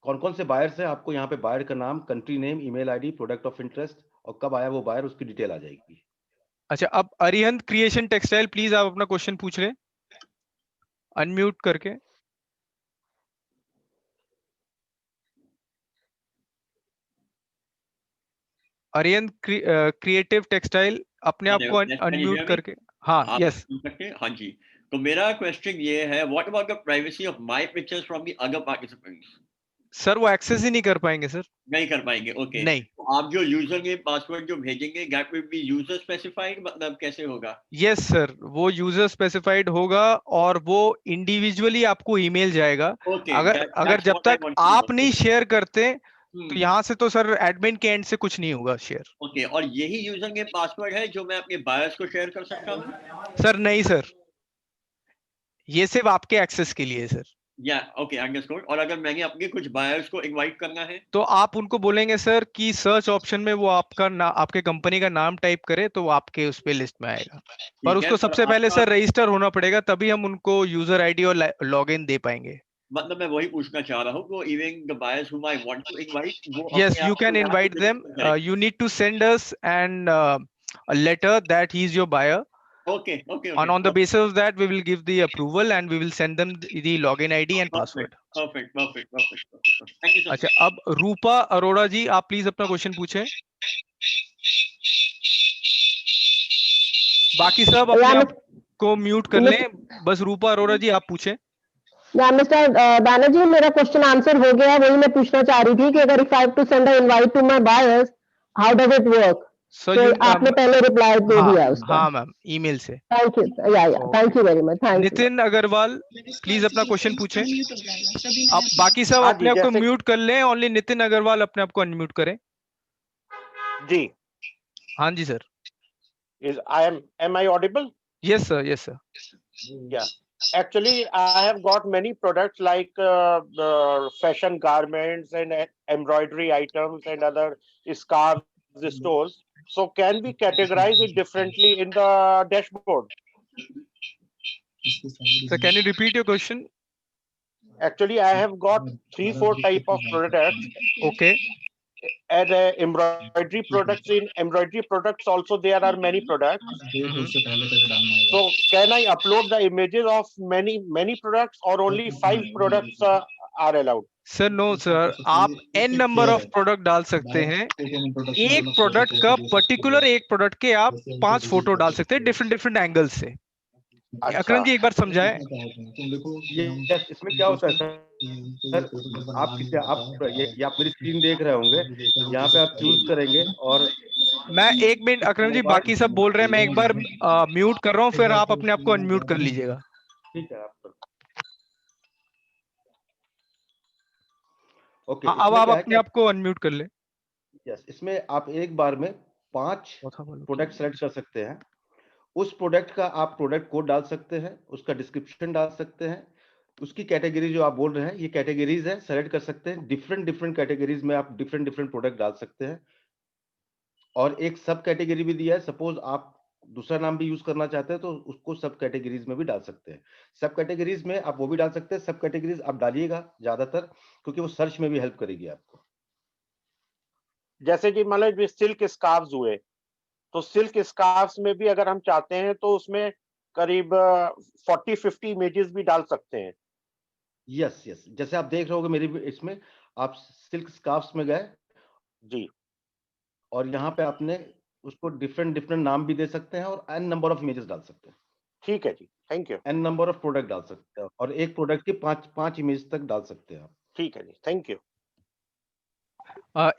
कौन कौन से बायर्स हैं, आपको यहाँ पे बायर का नाम, country name, email ID, product of interest और कब आया वो बायर, उसकी डिटेल आ जाएगी। अच्छा, अब अरिहंत क्रिएशन टेक्सटाइल, प्लीज आप अपना क्वेश्चन पूछ रहे अनम्यूट करके। अरिहंत क्रिएटिव टेक्सटाइल, अपने आप को अनम्यूट करके। हाँ यस। हाँ जी, तो मेरा क्वेश्चन ये है, what about the privacy of my pictures from the other participants? Sir वो एक्सेस ही नहीं कर पाएंगे सर। नहीं कर पाएंगे, ओके। नहीं। तो आप जो यूजर नेम पासवर्ड जो भेजेंगे that will be user specified, मतलब कैसे होगा? यस सर, वो यूजर स्पेसिफाइड होगा और वो इंडिविजुअली आपको ईमेल जाएगा। अगर जब तक आप नहीं शेयर करते तो यहाँ से तो सर एडमिन के एंड से कुछ नहीं होगा शेयर। ओके, और यही यूजर नेम पासवर्ड है जो मैं अपने बायर्स को शेयर कर सकता हूँ? सर नहीं सर, ये सिर्फ आपके एक्सेस के लिए है सर। या ओके, अंडरस्टूड। और अगर मैंने अपने कुछ बायर्स को इनवाइट करना है तो आप उनको बोलेंगे सर कि सर्च ऑप्शन में वो आपके कंपनी का नाम टाइप करे तो वो आपके उस पे लिस्ट में आएगा, पर उसको सबसे पहले सर रजिस्टर होना पड़ेगा, तभी हम उनको यूजर आईडी और लॉगिन दे पाएंगे। मतलब मैं वही पूछना चाह रहा हूँ, वो even the buyers whom I want to invite, वो yes you can invite them, you need to send us and a letter that he is your buyer. Okay. And on the basis of that we will give the approval and we will send them the login ID and password. Perfect. Thank you so much. अच्छा, अब रूपा अरोड़ा जी, आप please अपना question पूछें। बाकी सब अपने आप को म्यूट कर लें, बस रूपा अरोड़ा जी आप पूछें। मिस्टर बैनर्जी, मेरा क्वेश्चन आंसर हो गया, वही मैं पूछना चाह रही थी कि अगर if I have to send a invite to my buyers, how does it work? तो आपने पहले रिप्लाई दे दिया उसका। हाँ मैम, ईमेल से। Thank you. Yeah thank you very much. Thank you. Nitin Agarwal, please अपना क्वेश्चन पूछें। अब बाकी सब अपने आप को म्यूट कर लें, ओनली नितिन अग्रवाल अपने आप को अनम्यूट करें। जी हाँ जी sir. am I audible? Yes sir, yes sir. Yeah. Actually, I have got many products like fashion garments and embroidery items and other scarves, stores. So can we categorize it differently in the dashboard? So can you repeat your question? Actually, I have got 3-4 type of products. Okay. And embroidery products, in embroidery products also there are many products. So can I upload the images of many products or only 5 products are allowed? Sir no sir, आप n number of product डाल सकते हैं। एक product का particular एक product के आप 5 photo डाल सकते हैं डिफरेंट एंगल से। अकरम जी एक बार समझाएं। ये इसमें क्या होता है सर, आप ये आप मेरी स्क्रीन देख रहे होंगे, यहाँ पे आप चूज करेंगे और मैं 1 मिनट अकरम जी, बाकी सब बोल रहे हैं, मैं एक बार म्यूट कर रहा हूँ, फिर आप अपने आप को अनम्यूट कर लीजिएगा। ठीक है आप ओके। अब आप अपने आप को अनम्यूट कर ले। यस, इसमें आप एक बार में 5 प्रोडक्ट सेलेक्ट कर सकते हैं। उस प्रोडक्ट का आप प्रोडक्ट कोड डाल सकते हैं, उसका डिस्क्रिप्शन डाल सकते हैं, उसकी कैटेगरी जो आप बोल रहे हैं, ये कैटेगरीज है, सेलेक्ट कर सकते हैं। डिफरेंट कैटेगरीज में आप डिफरेंट प्रोडक्ट डाल सकते हैं। और एक सब कैटेगरी भी दिया है, सपोज आप दूसरा नाम भी यूज करना चाहते हैं तो उसको सब कैटेगरीज में भी डाल सकते हैं। सब कैटेगरीज में आप वो भी डाल सकते हैं, सब कैटेगरीज आप डालिएगा ज्यादातर, क्योंकि वो सर्च में भी हेल्प करेगी आपको। जैसे कि मतलब सिल्क स्कार्फ्स हुए, तो सिल्क स्कार्फ्स में भी अगर हम चाहते हैं तो उसमें करीब 40-50 इमेजेस भी डाल सकते हैं। यस यस, जैसे आप देख रहे होगे मेरी इसमें, आप सिल्क स्कार्फ्स में गए जी, और यहाँ पे आपने उसको डिफरेंट नाम भी दे सकते हैं और n नंबर ऑफ इमेजेस डाल सकते हैं। ठीक है जी, thank you. n number of product डाल सकते हैं और एक प्रोडक्ट के 5 इमेज तक डाल सकते हैं आप। ठीक है जी, थैंक यू।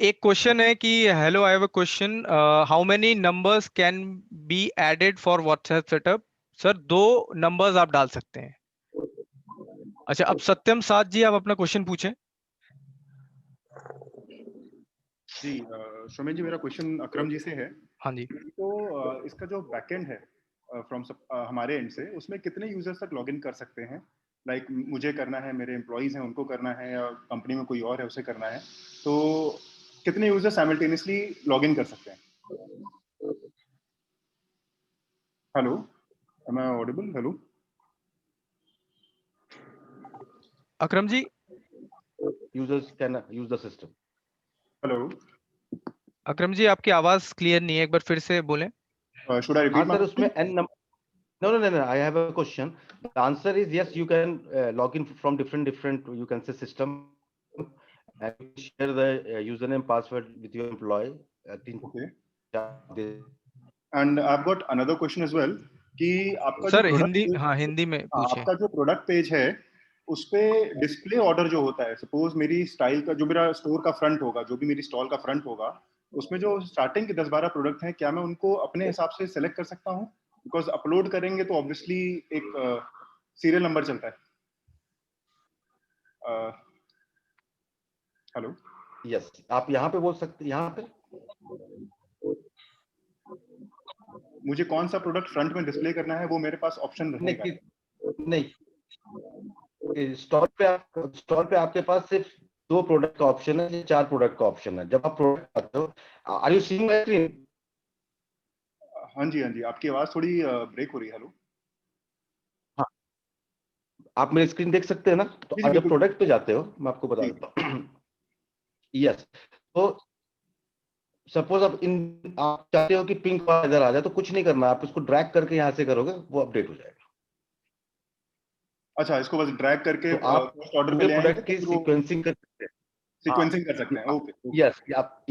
एक क्वेश्चन है कि hello, I have a question, how many numbers can be added for WhatsApp setup? Sir 2 numbers आप डाल सकते हैं। अच्छा, अब सत्यम साथ जी आप अपना क्वेश्चन पूछें। जी शोमेन जी, मेरा क्वेश्चन अकरम जी से है। हाँ जी। तो इसका जो बैकएंड है फ्रॉम हमारे एंड से, उसमें कितने यूजर्स तक लॉगिन कर सकते हैं? लाइक मुझे करना है, मेरे एम्प्लॉइज हैं उनको करना है, या कंपनी में कोई और है उसे करना है, तो कितने यूजर साइमल्टेनियसली लॉगिन कर सकते हैं? Hello, am I audible? Hello Akram ji, users can use the system. Hello Akram ji आपकी आवाज क्लियर नहीं है, एक बार फिर से बोलें। Should I repeat? सर उसमें n number, no, I have a question. The answer is yes, you can log in from different you can say system and share the username password with your employee. Okay. And I've got another question as well कि आपका sir जो हिंदी, हाँ हिंदी में पूछें। आपका जो product page है उस पे डिस्प्ले ऑर्डर जो होता है, सपोज मेरी स्टाइल का जो मेरा स्टोर का फ्रंट होगा, जो भी मेरी स्टॉल का फ्रंट होगा, उसमें जो स्टार्टिंग के 10-12 प्रोडक्ट हैं, क्या मैं उनको अपने हिसाब से सेलेक्ट कर सकता हूँ? बिकॉज अपलोड करेंगे तो ऑब्वियसली एक सीरियल नंबर चलता है। हेलो यस, आप यहाँ पे बोल सकते हैं। यहाँ पे मुझे कौन सा प्रोडक्ट फ्रंट में डिस्प्ले करना है वो मेरे पास ऑप्शन रहेगा? नहीं, स्टॉल पे आपके पास सिर्फ 2 प्रोडक्ट का ऑप्शन है, 4 प्रोडक्ट का ऑप्शन है। जब आप प्रोडक्ट आते हो, are you seeing my screen? हाँ जी, आपकी आवाज थोड़ी ब्रेक हो रही है। हेलो, हाँ, आप मेरी स्क्रीन देख सकते हैं ना? तो जी, जब प्रोडक्ट पे जाते हो, मैं आपको बता देता हूँ। यस, तो सपोज आप चाहते हो कि पिंक वाला इधर आ जाए, तो कुछ नहीं करना, आप इसको ड्रैग करके यहाँ से करोगे, वो अपडेट हो जाएगा। अच्छा, इसको बस ड्रैग करके तो आप ऑर्डर पे ले प्रोडक्ट की सीक्वेंसिंग कर सकते हैं। सीक्वेंसिंग कर सकते हैं। Okay,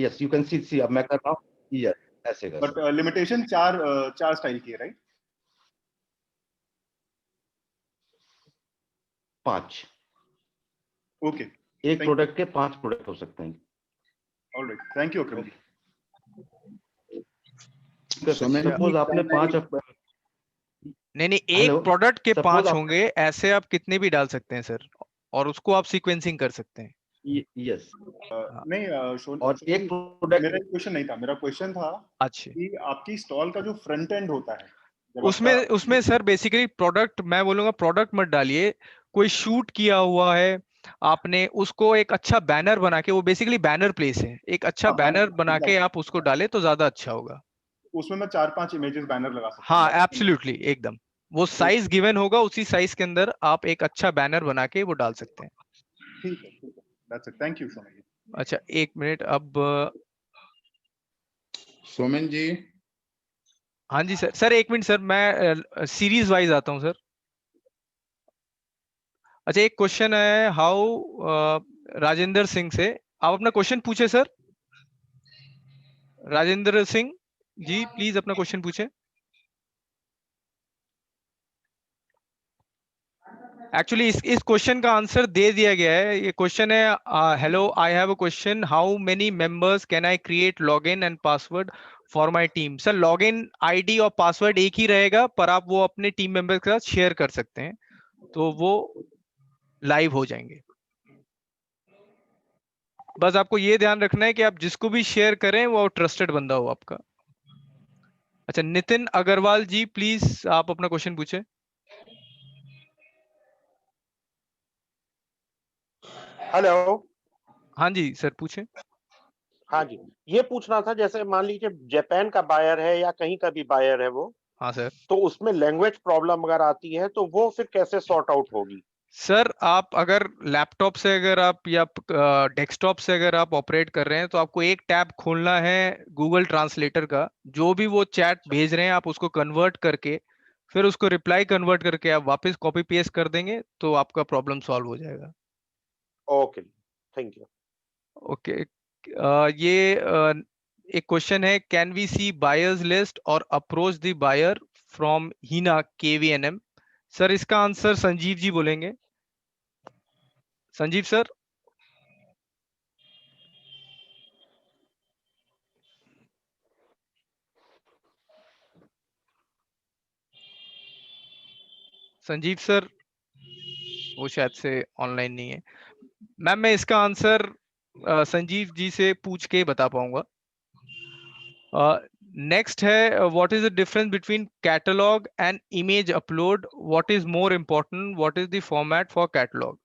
yes, you can see अब मैं कर रहा हूँ। यस, ऐसे कर। बट लिमिटेशन 4 स्टाइल की है, राइट? 5। ओके, एक प्रोडक्ट के 5 प्रोडक्ट हो सकते हैं। Alright, thank you Akram ji. Suppose आपने 5 नहीं, एक प्रोडक्ट के 5 होंगे, ऐसे आप कितने भी डाल सकते हैं सर, और उसको आप सीक्वेंसिंग कर सकते हैं। यस, नहीं और एक प्रोडक्ट, मेरा क्वेश्चन नहीं था, मेरा क्वेश्चन था अच्छा कि आपकी स्टॉल का जो फ्रंट एंड होता है, उसमें सर बेसिकली प्रोडक्ट, मैं बोलूंगा प्रोडक्ट मत डालिए, कोई शूट किया हुआ है आपने, उसको एक अच्छा बैनर बना के, वो बेसिकली बैनर प्लेस है, एक अच्छा बैनर बना के आप उसको डालें तो ज्यादा अच्छा होगा। उसमें मैं 4-5 इमेजेस बैनर लगा सकता हूं। हाँ, एब्सोल्युटली, एकदम वो साइज गिवन होगा, उसी साइज के अंदर आप एक अच्छा बैनर बना के वो डाल सकते हैं। ठीक है, that's it, thank you Somen ji. अच्छा, 1 मिनट, अब सोमेन जी। हाँ जी सर 1 मिनट सर, मैं सीरीज वाइज आता हूँ सर। अच्छा, एक क्वेश्चन है हाउ राजेंद्र सिंह से, आप अपना क्वेश्चन पूछे सर। राजेंद्र सिंह जी, प्लीज अपना क्वेश्चन पूछे। एक्चुअली इस क्वेश्चन का आंसर दे दिया गया है। ये क्वेश्चन है, hello I have a question, how many members can I create login and password for my team. Sir login ID और पासवर्ड एक ही रहेगा, पर आप वो अपने टीम मेंबर्स के साथ शेयर कर सकते हैं, तो वो लाइव हो जाएंगे। बस आपको ये ध्यान रखना है कि आप जिसको भी शेयर करें वो ट्रस्टेड बंदा हो आपका। अच्छा, नितिन अग्रवाल जी प्लीज आप अपना क्वेश्चन पूछे। हेलो। हाँ जी सर पूछे। हाँ जी, ये पूछना था, जैसे मान लीजिए जापान का बायर है या कहीं का भी बायर है वो, हाँ सर, तो उसमें लैंग्वेज प्रॉब्लम अगर आती है तो वो फिर कैसे सॉर्ट आउट होगी? सर आप अगर लैपटॉप से अगर आप या डेस्कटॉप से अगर आप ऑपरेट कर रहे हैं तो आपको एक टैब खोलना है गूगल ट्रांसलेटर का, जो भी वो चैट भेज रहे हैं आप उसको कन्वर्ट करके फिर उसको रिप्लाई कन्वर्ट करके आप वापस कॉपी पेस्ट कर देंगे तो आपका प्रॉब्लम सॉल्व हो जाएगा। Okay, thank you. ओके, ये एक क्वेश्चन है, can we see buyers list और approach the buyer from Heena KVNM। Sir इसका आंसर संजीव जी बोलेंगे। संजीव सर। संजीव सर वो शायद से ऑनलाइन नहीं है। मैम मैं इसका आंसर संजीव जी से पूछ के बता पाऊंगा। नेक्स्ट है, what is the difference between catalogue and image upload, what is more important, what is the format for catalogue.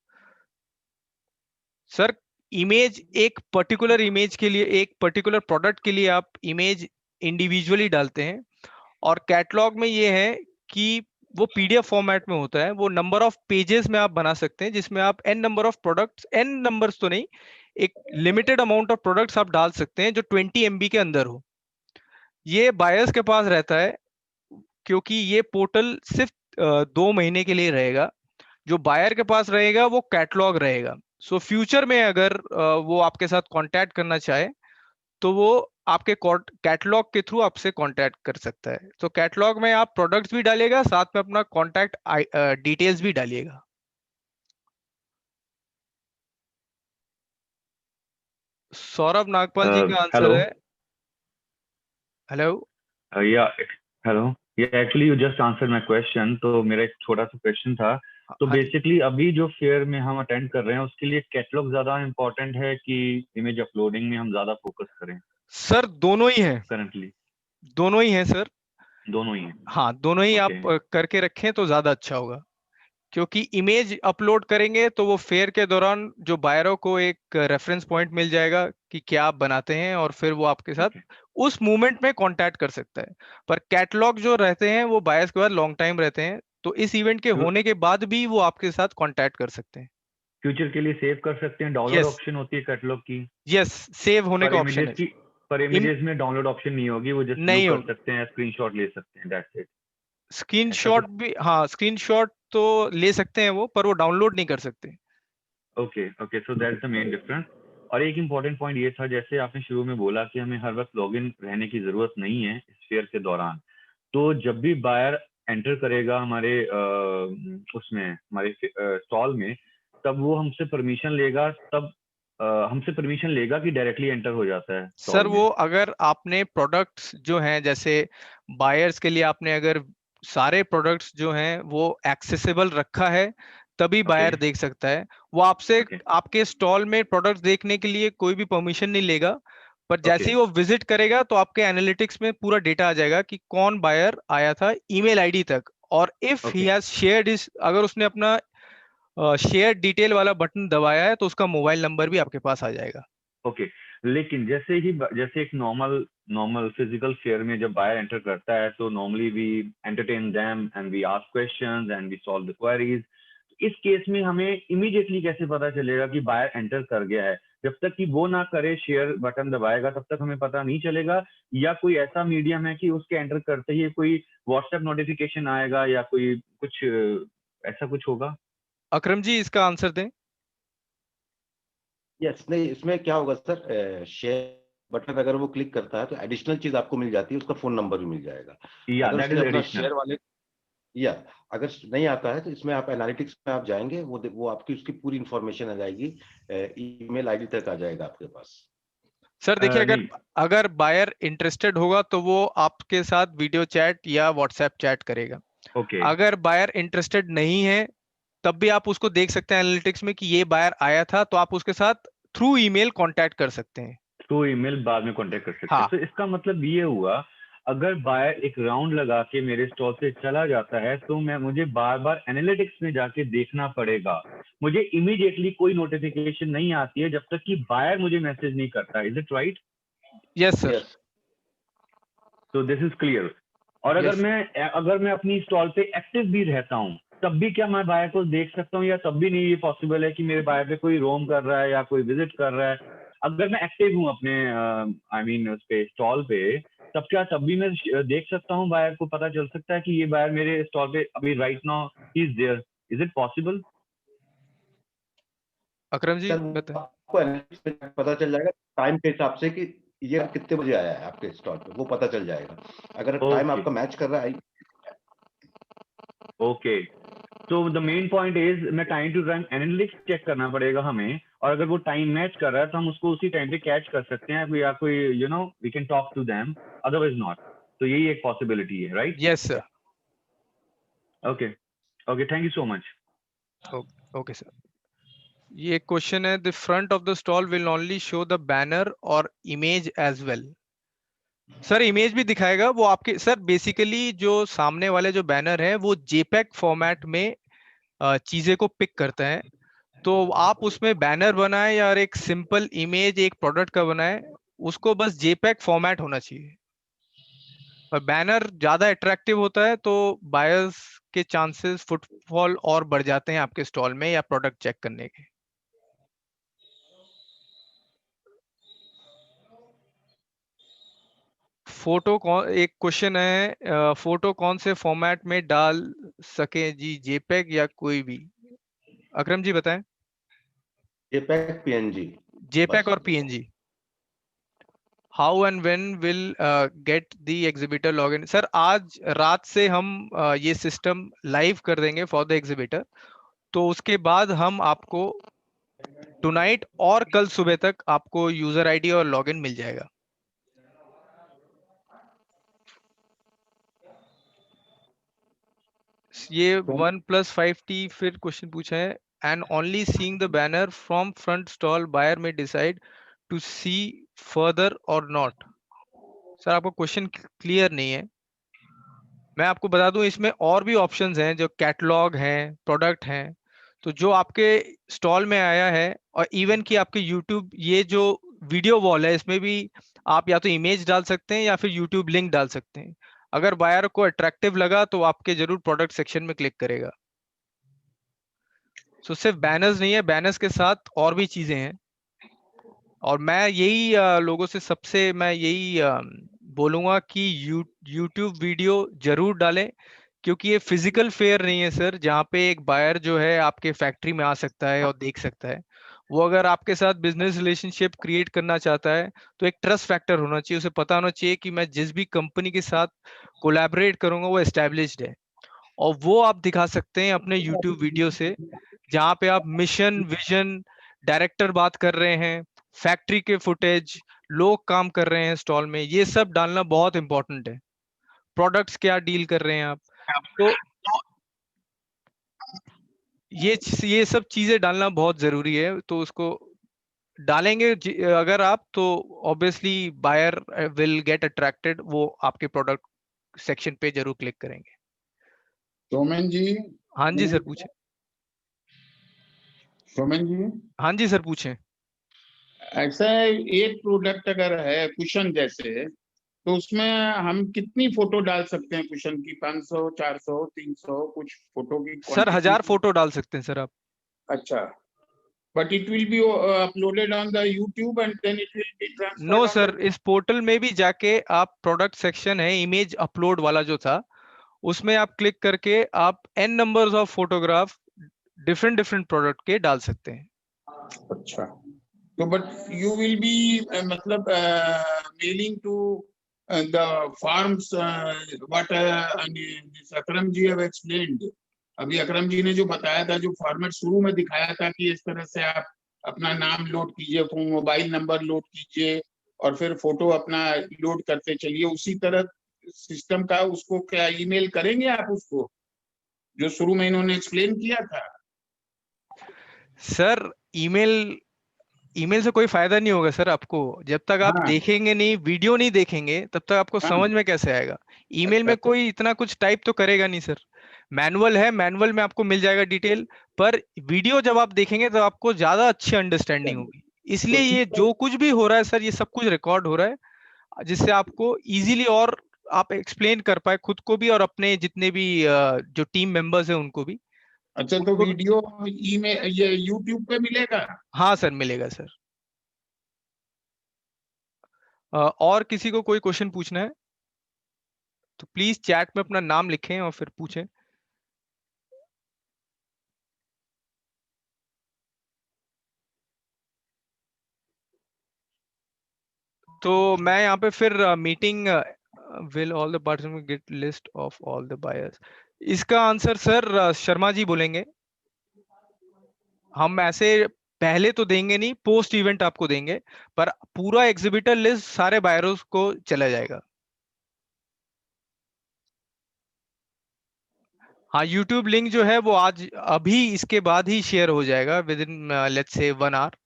Sir image एक पर्टिकुलर इमेज के लिए, एक पर्टिकुलर प्रोडक्ट के लिए आप इमेज इंडिविजुअली डालते हैं, और कैटलॉग में ये है कि वो PDF फॉर्मेट में होता है, वो नंबर ऑफ पेजेस में आप बना सकते हैं जिसमें आप n number of products, n numbers तो नहीं, एक लिमिटेड अमाउंट ऑफ प्रोडक्ट्स आप डाल सकते हैं जो 20 MB के अंदर हो। ये बायर्स के पास रहता है क्योंकि ये पोर्टल सिर्फ 2 महीने के लिए रहेगा। जो बायर के पास रहेगा वो कैटलॉग रहेगा। सो फ्यूचर में अगर वो आपके साथ कांटेक्ट करना चाहे तो वो आपके कैटलॉग के थ्रू आपसे कांटेक्ट कर सकता है। तो कैटलॉग में आप प्रोडक्ट्स भी डालिएगा, साथ में अपना कांटेक्ट डिटेल्स भी डालिएगा। सौरभ नागपाल जी का आंसर है। Hello. Hello, actually you just answer my question. तो मेरा एक छोटा सा क्वेश्चन था। तो बेसिकली अभी जो फेयर में हम अटेंड कर रहे हैं उसके लिए कैटलॉग ज्यादा इम्पोर्टेंट है कि इमेज अपलोडिंग में हम ज्यादा फोकस करें? सर दोनों ही है, करंटली दोनों ही है सर, दोनों ही है। हाँ दोनों ही आप करके रखें तो ज्यादा अच्छा होगा, क्योंकि इमेज अपलोड करेंगे तो वो फेयर के दौरान जो बायरों को एक रेफरेंस पॉइंट मिल जाएगा कि क्या आप बनाते हैं, और फिर वो आपके साथ उस मूवमेंट में कांटेक्ट कर सकता है। पर कैटलॉग जो रहते हैं वो बायर्स के बाद लॉन्ग टाइम रहते हैं, तो इस इवेंट के होने के बाद भी वो आपके साथ कांटेक्ट कर सकते हैं। फ्यूचर के लिए सेव कर सकते हैं, डाउनलोड ऑप्शन होती है कैटलॉग की। यस, सेव होने का ऑप्शन है। पर इमेजेस में डाउनलोड ऑप्शन नहीं होगी, वो जस्ट नहीं कर सकते हैं, स्क्रीनशॉट ले सकते हैं, दैट्स इट। स्क्रीनशॉट भी, हाँ स्क्रीनशॉट तो ले सकते हैं वो, पर वो डाउनलोड नहीं कर सकते। Okay, so that's the main difference. और एक इम्पॉर्टेंट पॉइंट ये था, जैसे आपने शुरू में बोला कि हमें हर वक्त लॉगिन रहने की जरूरत नहीं है इस फेयर के दौरान। तो जब भी बायर एंटर करेगा हमारे उसमें, हमारे स्टॉल में, तब वो हमसे परमिशन लेगा, तब हमसे परमिशन लेगा कि डायरेक्टली एंटर हो जाता है? सर वो अगर आपने प्रोडक्ट्स जो हैं, जैसे बायर्स के लिए आपने अगर सारे प्रोडक्ट्स जो हैं वो एक्सेसिबल रखा है, तभी बायर देख सकता है। वो आपसे आपके स्टॉल में प्रोडक्ट्स देखने के लिए कोई भी परमिशन नहीं लेगा, पर जैसे ही वो विजिट करेगा तो आपके एनालिटिक्स में पूरा डेटा आ जाएगा कि कौन बायर आया था ईमेल आईडी तक, और if he has shared his, अगर उसने अपना शेयर डिटेल वाला बटन दबाया है तो उसका मोबाइल नंबर भी आपके पास आ जाएगा। ओके, लेकिन जैसे एक नॉर्मल फिजिकल फेयर में जब बायर एंटर करता है तो normally we entertain them and we ask questions and we solve the queries. इस केस में हमें इमीडिएटली कैसे पता चलेगा कि बायर एंटर कर गया है? जब तक कि वो ना करे, शेयर बटन दबाएगा, तब तक हमें पता नहीं चलेगा? या कोई ऐसा मीडियम है कि उसके एंटर करते ही कोई व्हाट्सएप नोटिफिकेशन आएगा या कोई कुछ ऐसा कुछ होगा? अकरम जी इसका आंसर दें। यस, नहीं इसमें क्या होगा सर, शेयर बटन अगर वो क्लिक करता है तो एडिशनल चीज आपको मिल जाती है, उसका फोन नंबर भी मिल जाएगा। या दैट इज एडिशनल। शेयर वाले या अगर नहीं आता है तो इसमें आप एनालिटिक्स में आप जाएंगे, वो आपकी उसकी पूरी इंफॉर्मेशन आ जाएगी, ईमेल आईडी तक आ जाएगा आपके पास। सर देखिए, अगर बायर इंटरेस्टेड होगा तो वो आपके साथ वीडियो चैट या व्हाट्सएप चैट करेगा। ओके। अगर बायर इंटरेस्टेड नहीं है तब भी आप उसको देख सकते हैं एनालिटिक्स में कि ये बायर आया था, तो आप उसके साथ थ्रू ईमेल कांटेक्ट कर सकते हैं। थ्रू ईमेल बाद में कांटेक्ट कर सकते हैं। हाँ। तो इसका मतलब ये हुआ, अगर बायर एक राउंड लगा के मेरे स्टॉल से चला जाता है तो मुझे बार बार एनालिटिक्स में जाके देखना पड़ेगा। मुझे इमीडिएटली कोई नोटिफिकेशन नहीं आती है जब तक कि बायर मुझे मैसेज नहीं करता। Is it right? Yes sir. तो दिस इज क्लियर। और अगर मैं अपनी स्टॉल पे एक्टिव भी रहता हूँ तब भी क्या मैं बायर को देख सकता हूँ, या तब भी नहीं ये पॉसिबल है कि मेरे बायर पे कोई रोम कर रहा है या कोई विजिट कर रहा है? अगर मैं एक्टिव हूँ अपने उस पे स्टॉल पे, तब भी मैं देख सकता हूँ, बायर को पता चल सकता है कि ये बायर मेरे स्टॉल पे अभी राइट नाउ ही is there. Is it possible? Akram ji बताएं। आपको पता चल जाएगा टाइम के हिसाब से कि ये कितने बजे आया है आपके स्टॉल पे, वो पता चल जाएगा अगर टाइम आपका मैच कर रहा है। ओके, तो द मेन पॉइंट इज मैं time to time analytics check करना पड़ेगा हमें, और अगर वो टाइम मैच कर रहा है तो हम उसको उसी टाइम पे कैच कर सकते हैं, या कोई we can talk to them, otherwise not. तो यही एक पॉसिबिलिटी है, right? Yes sir. Okay okay, thank you so much. Okay sir. ये क्वेश्चन है, the front of the stall will only show the banner और image as well. Sir image भी दिखाएगा वो आपके। सर बेसिकली जो सामने वाले जो बैनर है वो जेपैग फॉर्मेट में चीजें को पिक करता है, तो आप उसमें बैनर बनाए या एक सिंपल इमेज एक प्रोडक्ट का बनाए, उसको बस जेपैग फॉर्मेट होना चाहिए। और बैनर ज्यादा अट्रैक्टिव होता है तो बायर्स के चांसेस फुटफॉल और बढ़ जाते हैं आपके स्टॉल में या प्रोडक्ट चेक करने के। फोटो कौन, एक क्वेश्चन है, फोटो कौन से फॉर्मेट में डाल सके जी, जेपैग या कोई भी? अकरम जी बताएं। JPEG, PNG. जेपैग और PNG. How and when will get the exhibitor login? Sir आज रात से हम ये सिस्टम लाइव कर देंगे फॉर द एग्जिबिटर, तो उसके बाद हम आपको टुनाइट और कल सुबह तक आपको यूजर आईडी और लॉगिन मिल जाएगा। ये 1+5T फिर क्वेश्चन पूछा है, and only seeing the banner from front stall buyer में डिसाइड टू सी फर्दर और नॉट। सर आपको क्वेश्चन क्लियर नहीं है। मैं आपको बता दूं इसमें और भी ऑप्शंस हैं, जो कैटलॉग हैं, प्रोडक्ट हैं, तो जो आपके स्टॉल में आया है, और इवन कि आपके यूट्यूब ये जो वीडियो वॉल है इसमें भी आप या तो इमेज डाल सकते हैं या फिर यूट्यूब लिंक डाल सकते हैं। अगर बायर को अट्रैक्टिव लगा तो आपके जरूर प्रोडक्ट सेक्शन में क्लिक करेगा। सो सिर्फ बैनर्स नहीं है, बैनर्स के साथ और भी चीजें हैं। और मैं यही लोगों से सबसे मैं यही बोलूंगा कि यूट्यूब वीडियो जरूर डालें, क्योंकि ये फिजिकल फेयर नहीं है सर, जहाँ पे एक बायर जो है आपके फैक्ट्री में आ सकता है और देख सकता है। वो अगर आपके साथ बिजनेस रिलेशनशिप क्रिएट करना चाहता है तो एक ट्रस्ट फैक्टर होना चाहिए, उसे पता होना चाहिए कि मैं जिस भी कंपनी के साथ कोलैबोरेट करूंगा वो एस्टेब्लिश्ड है, और वो आप दिखा सकते हैं अपने यूट्यूब वीडियो से, जहाँ पे आप मिशन, विजन, डायरेक्टर बात कर रहे हैं, फैक्ट्री के फुटेज, लोग काम कर रहे हैं स्टॉल में, ये सब डालना बहुत इंपॉर्टेंट है। प्रोडक्ट्स क्या डील कर रहे हैं आप, तो ये सब चीजें डालना बहुत जरूरी है। तो उसको डालेंगे अगर आप, तो obviously buyer will get attracted, वो आपके प्रोडक्ट सेक्शन पे जरूर क्लिक करेंगे। सोमेन जी। हाँ जी सर पूछे। सोमेन जी। हाँ जी सर पूछें। ऐसा एक प्रोडक्ट अगर है कुशन जैसे, तो उसमें हम कितनी फोटो डाल सकते हैं कुशन की? 500, 400, 300 कुछ फोटो की? सर 1000 फोटो डाल सकते हैं सर आप। अच्छा, but it will be uploaded on the YouTube and then it will be transferred? No sir, इस पोर्टल में भी जाके आप प्रोडक्ट सेक्शन है, इमेज अपलोड वाला जो था, उसमें आप क्लिक करके आप n numbers of photograph different product के डाल सकते हैं। अच्छा, तो बट यू विल बी मतलब mailing to the forms what this Akram ji have explained. अभी अकरम जी ने जो बताया था, जो फॉर्मेट शुरू में दिखाया था कि इस तरह से आप अपना नाम लोड कीजिए, मोबाइल नंबर लोड कीजिए और फिर फोटो अपना लोड करते चलिए, उसी तरह सिस्टम का उसको क्या ईमेल करेंगे आप उसको, जो शुरू में इन्होंने एक्सप्लेन किया था? सर ईमेल से कोई फायदा नहीं होगा सर आपको, जब तक आप देखेंगे नहीं, वीडियो नहीं देखेंगे, तब तक आपको समझ में कैसे आएगा? ईमेल में कोई इतना कुछ टाइप तो करेगा नहीं सर। मैनुअल है, मैनुअल में आपको मिल जाएगा डिटेल, पर वीडियो जब आप देखेंगे तो आपको ज्यादा अच्छी अंडरस्टैंडिंग होगी। इसलिए ये जो कुछ भी हो रहा है सर, ये सब कुछ रिकॉर्ड हो रहा है, जिससे आपको इजीली और आप एक्सप्लेन कर पाए खुद को भी और अपने जितने भी जो टीम मेंबर्स है उनको भी। अच्छा, तो वीडियो ईमेल ये यूट्यूब पे मिलेगा? हाँ सर, मिलेगा सर। और किसी को कोई क्वेश्चन पूछना है तो प्लीज चैट में अपना नाम लिखें और फिर पूछें। तो मैं यहाँ पे फिर meeting will all the participants gate list of all the buyers, इसका आंसर सर शर्मा जी बोलेंगे। हम ऐसे पहले तो देंगे नहीं, पोस्ट इवेंट आपको देंगे, पर पूरा एग्जिबिटर लिस्ट सारे बायर्स को चला जाएगा। हाँ, यूट्यूब लिंक जो है वो आज अभी इसके बाद ही शेयर हो जाएगा with in let's say 1 hour.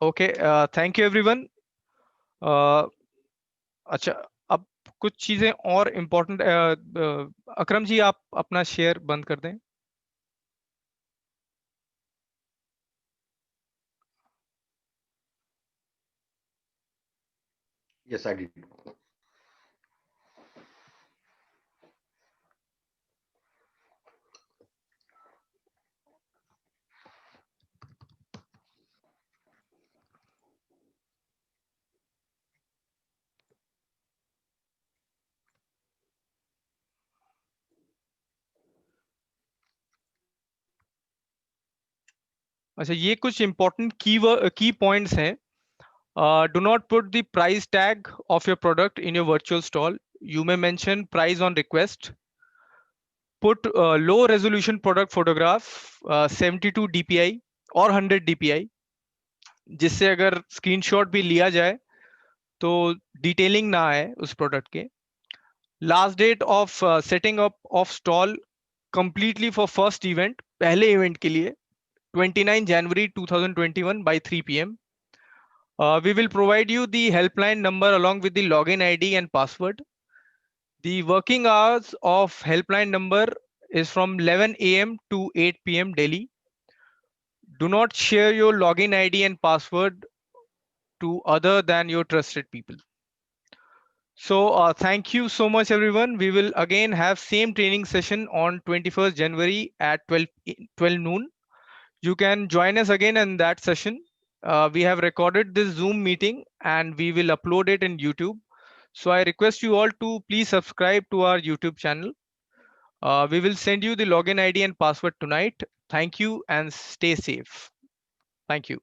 Okay, thank you everyone. अच्छा, अब कुछ चीजें और इम्पोर्टेंट, अकरम जी आप अपना शेयर बंद कर दें। Yes, I did. अच्छा, ये कुछ इंपॉर्टेंट की पॉइंट्स हैं। Do not put the price tag of your product in your virtual stall. You may mention price on request. Put low resolution product photograph 72 dpi और 100 dpi, जिससे अगर screenshot भी लिया जाए तो डिटेलिंग ना आए उस प्रोडक्ट के। Last date of setting up of stall completely for first event, पहले इवेंट के लिए 29 January 2021 by 3 PM. We will provide you the helpline number along with the login ID and password. The working hours of helpline number is from 11 AM to 8 PM daily. Do not share your login ID and password to other than your trusted people. So thank you so much everyone. We will again have same training session on 21st January at 12 noon. You can join us again in that session. We have recorded this Zoom meeting and we will upload it in YouTube. So I request you all to please subscribe to our YouTube channel. We will send you the login ID and password tonight. Thank you and stay safe. Thank you.